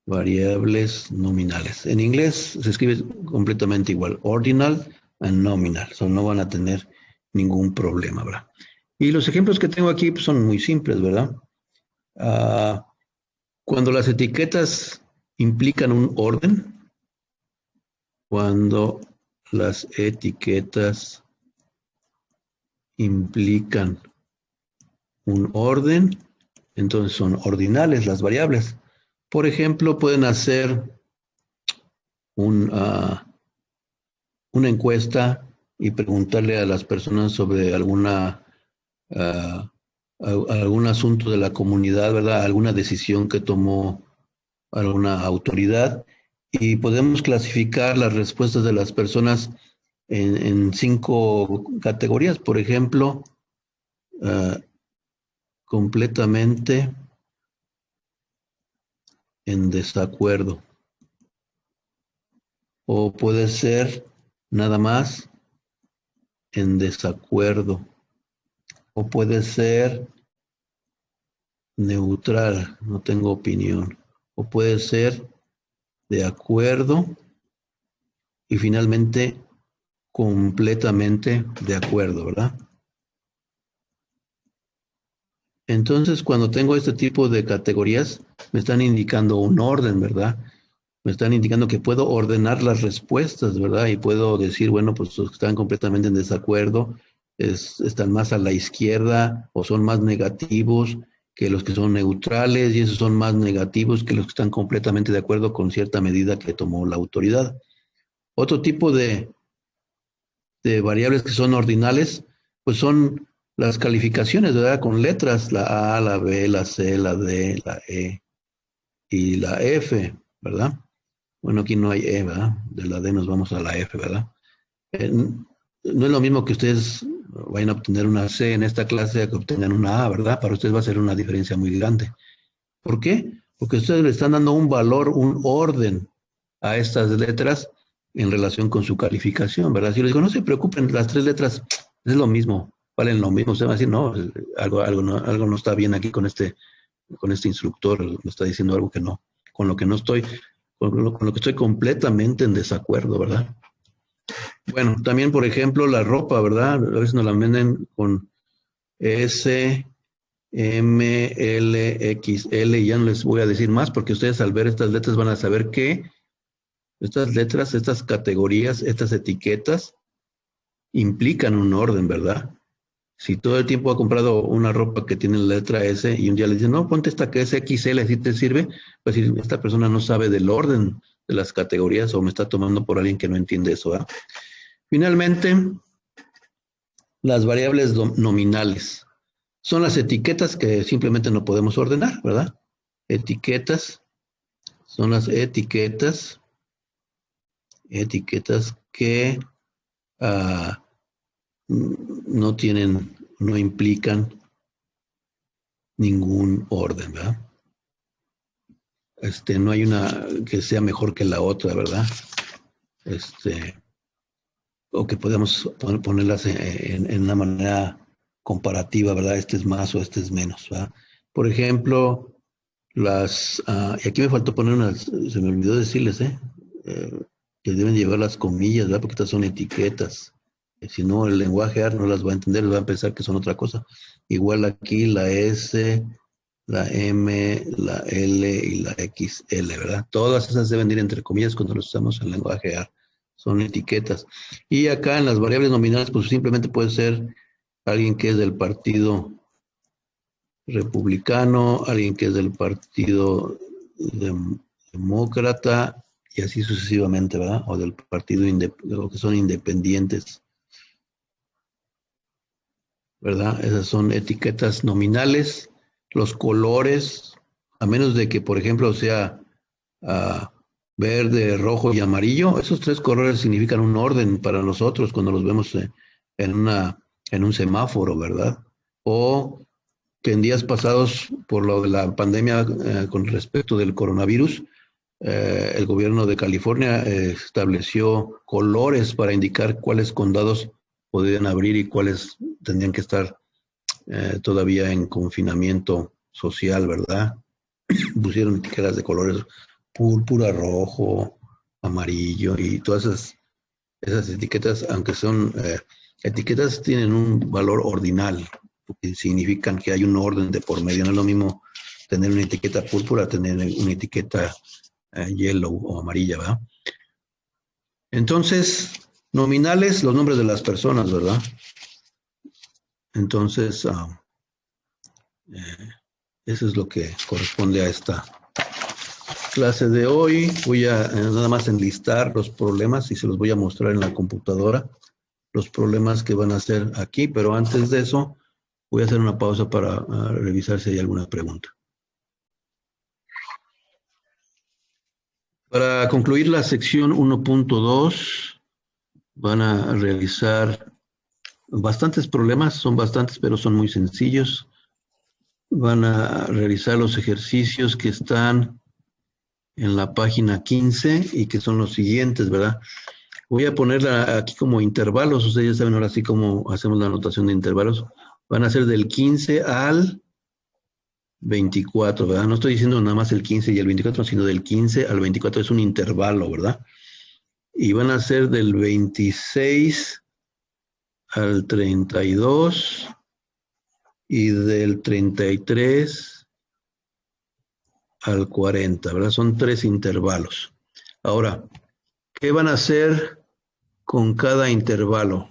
S1: Variables nominales. En inglés se escribe completamente igual. Ordinal and nominal. No van a tener ningún problema, ¿verdad? Y los ejemplos que tengo aquí pues, son muy simples, ¿verdad? Cuando las etiquetas implican un orden, cuando las etiquetas implican un orden, entonces son ordinales las variables. Por ejemplo, pueden hacer un, una encuesta y preguntarle a las personas sobre algún asunto de la comunidad, ¿verdad? Alguna decisión que tomó alguna autoridad y podemos clasificar las respuestas de las personas en 5 categorías. Por ejemplo, completamente en desacuerdo. o puede ser nada más en desacuerdo, o puede ser neutral, no tengo opinión, o puede ser de acuerdo y finalmente completamente de acuerdo, ¿verdad? Entonces, cuando tengo este tipo de categorías, me están indicando un orden, ¿verdad? Me están indicando que puedo ordenar las respuestas, ¿verdad? Y puedo decir, bueno, pues los que están completamente en desacuerdo están más a la izquierda o son más negativos que los que son neutrales y esos son más negativos que los que están completamente de acuerdo con cierta medida que tomó la autoridad. Otro tipo de variables que son ordinales, pues son las calificaciones, ¿verdad? Con letras, la A, la B, la C, la D, la E y la F, ¿verdad? Bueno, aquí no hay E, ¿verdad? De la D nos vamos a la F, ¿verdad? No es lo mismo que ustedes vayan a obtener una C en esta clase a que obtengan una A, ¿verdad? Para ustedes va a ser una diferencia muy grande. ¿Por qué? Porque ustedes le están dando un valor, un orden a estas letras en relación con su calificación, ¿verdad? Si les digo, no se preocupen, las tres letras es lo mismo, valen lo mismo. Usted va a decir, no, algo no está bien aquí con este instructor, me está diciendo algo que no, con lo que no estoy, con lo que estoy completamente en desacuerdo, ¿verdad? Bueno, también, por ejemplo, la ropa, ¿verdad? A veces nos la venden con S, M, L, X, L, y ya no les voy a decir más porque ustedes al ver estas letras van a saber que estas letras, estas categorías, estas etiquetas implican un orden, ¿verdad? Si todo el tiempo ha comprado una ropa que tiene la letra S y un día le dicen, no, ponte esta que es XL, así te sirve, pues si esta persona no sabe del orden de las categorías o me está tomando por alguien que no entiende eso, ¿verdad? Finalmente, las variables nominales son las etiquetas que simplemente no podemos ordenar, ¿verdad? Etiquetas son las etiquetas que uh, no tienen, no implican ningún orden, ¿verdad? No hay una que sea mejor que la otra, ¿verdad? O que podemos ponerlas en una manera comparativa, ¿verdad? Este es más o este es menos, ¿verdad? Por ejemplo, y aquí me faltó poner unas, se me olvidó decirles, que deben llevar las comillas, ¿verdad? Porque estas son etiquetas. Si no, el lenguaje AR no las va a entender, les va a pensar que son otra cosa. Igual aquí la S, la M, la L y la XL, ¿verdad? Todas esas deben ir entre comillas cuando las usamos en lenguaje AR. Son etiquetas. Y acá en las variables nominales, pues simplemente puede ser alguien que es del partido republicano, alguien que es del partido demócrata y así sucesivamente, ¿verdad? O del partido, de lo que son independientes, ¿verdad? Esas son etiquetas nominales. Los colores, a menos de que, por ejemplo, sea uh, verde, rojo y amarillo, esos tres colores significan un orden para nosotros cuando los vemos en un semáforo, ¿verdad? O que en días pasados, por lo de la pandemia con respecto del coronavirus, el gobierno de California estableció colores para indicar cuáles condados podían abrir y cuáles tendrían que estar todavía en confinamiento social, ¿verdad? Pusieron etiquetas de colores púrpura, rojo, amarillo y todas esas etiquetas, aunque son etiquetas, tienen un valor ordinal, porque significan que hay un orden de por medio. No es lo mismo tener una etiqueta púrpura, tener una etiqueta yellow o amarilla, ¿verdad? Entonces, nominales, los nombres de las personas, ¿verdad? Entonces, eso es lo que corresponde a esta clase de hoy. Voy a nada más enlistar los problemas y se los voy a mostrar en la computadora, los problemas que van a hacer aquí, pero antes de eso voy a hacer una pausa para revisar si hay alguna pregunta. Para concluir la sección 1.2 van a realizar bastantes problemas, son bastantes, pero son muy sencillos. Van a realizar los ejercicios que están en la página 15 y que son los siguientes, ¿verdad? Voy a ponerla aquí como intervalos. Ustedes ya saben ahora sí cómo hacemos la anotación de intervalos. Van a ser del 15 al 24, ¿verdad? No estoy diciendo nada más el 15 y el 24, sino del 15 al 24 es un intervalo, ¿verdad? Y van a ser del 26 al 32 y del 33 al 40, ¿verdad? Son 3 intervalos. Ahora, ¿qué van a hacer con cada intervalo?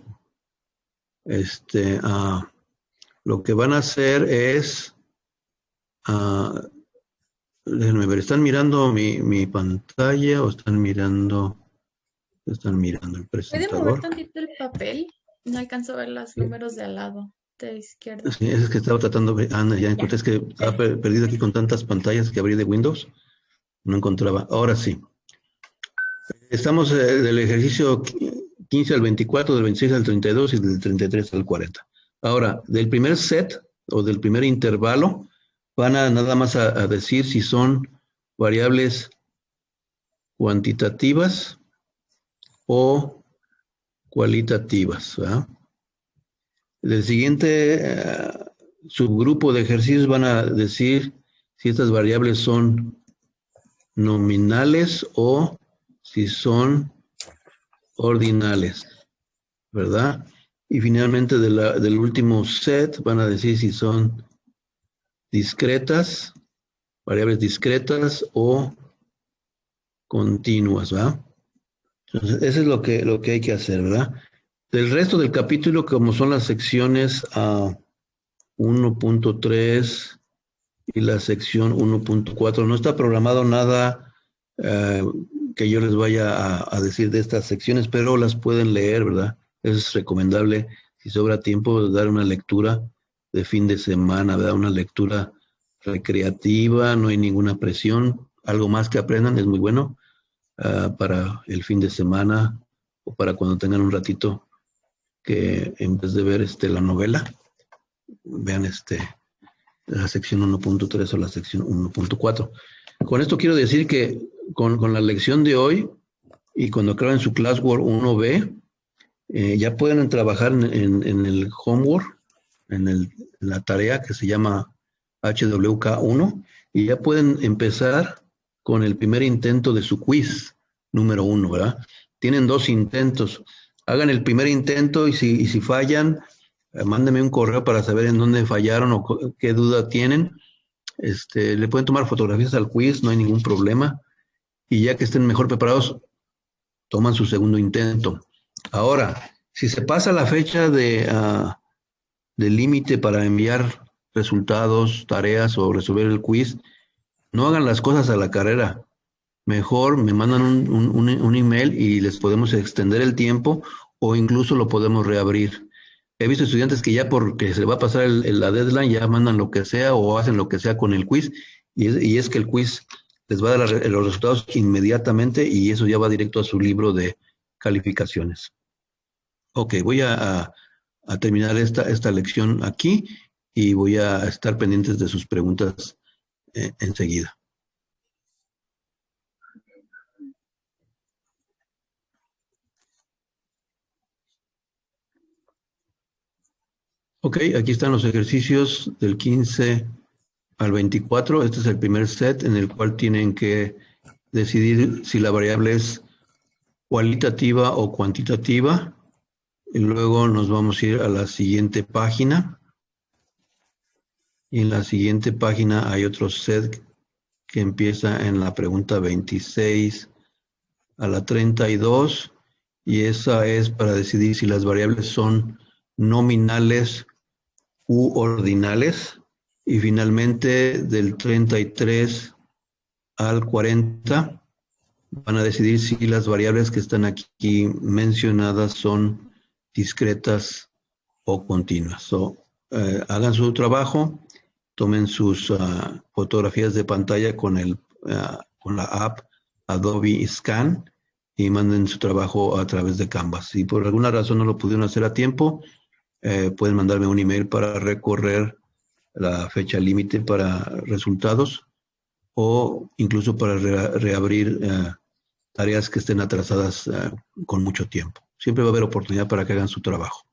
S1: Lo que van a hacer es, déjenme ver, ¿están mirando mi pantalla o están mirando el
S2: ¿Puede mover
S1: presentador?
S2: tantito el papel? No alcanzo a ver los
S1: Sí,
S2: números de al lado, de izquierda.
S1: sí, es que estaba tratando, ya
S2: Ya.
S1: encontré, es que estaba perdido aquí con tantas pantallas que abrí de Windows, no encontraba. Ahora sí, estamos del ejercicio 15 al 24, del 26 al 32 y del 33 al 40. Ahora, del primer set o del primer intervalo, van a nada más a decir si son variables cuantitativas o cualitativas, ¿verdad? Del siguiente subgrupo de ejercicios van a decir si estas variables son nominales o si son ordinales, ¿verdad? Y finalmente del último set van a decir si son discretas, variables discretas o continuas, ¿verdad? Entonces, eso es lo que hay que hacer, ¿verdad? Del resto del capítulo, como son las secciones 1.3 y la sección 1.4, no está programado nada eh, que yo les vaya a decir de estas secciones, pero las pueden leer, ¿verdad? Es recomendable, si sobra tiempo, dar una lectura de fin de semana, ¿verdad? Una lectura recreativa, no hay ninguna presión, algo más que aprendan es muy bueno para el fin de semana o para cuando tengan un ratito que en vez de ver la novela, vean la sección 1.3 o la sección 1.4. Con esto quiero decir que con la lección de hoy y cuando acaben su classwork 1B, ya pueden trabajar en el homework, en la tarea que se llama HWK1 y ya pueden empezar con el primer intento de su quiz número 1, ¿verdad? Tienen 2 intentos. Hagan el primer intento y si fallan, mándenme un correo para saber en dónde fallaron o qué duda tienen. Le pueden tomar fotografías al quiz, no hay ningún problema. Y ya que estén mejor preparados, toman su segundo intento. Ahora, si se pasa la fecha de límite para enviar resultados, tareas o resolver el quiz, no hagan las cosas a la carrera. Mejor me mandan un email y les podemos extender el tiempo o incluso lo podemos reabrir. He visto estudiantes que ya porque se le va a pasar la deadline ya mandan lo que sea o hacen lo que sea con el quiz y es que el quiz les va a dar los resultados inmediatamente y eso ya va directo a su libro de calificaciones. Ok, voy a terminar esta lección aquí y voy a estar pendientes de sus preguntas enseguida. Ok, aquí están los ejercicios del 15 al 24. Este es el primer set en el cual tienen que decidir si la variable es cualitativa o cuantitativa. Y luego nos vamos a ir a la siguiente página. Y en la siguiente página hay otro set que empieza en la pregunta 26 a la 32. Y esa es para decidir si las variables son nominales u ordinales. Y finalmente del 33 al 40 van a decidir si las variables que están aquí mencionadas son discretas o continuas. Hagan su trabajo, tomen sus fotografías de pantalla con la app Adobe Scan y manden su trabajo a través de Canvas. Si por alguna razón no lo pudieron hacer a tiempo, pueden mandarme un email para recorrer la fecha límite para resultados o incluso para reabrir tareas que estén atrasadas con mucho tiempo. Siempre va a haber oportunidad para que hagan su trabajo.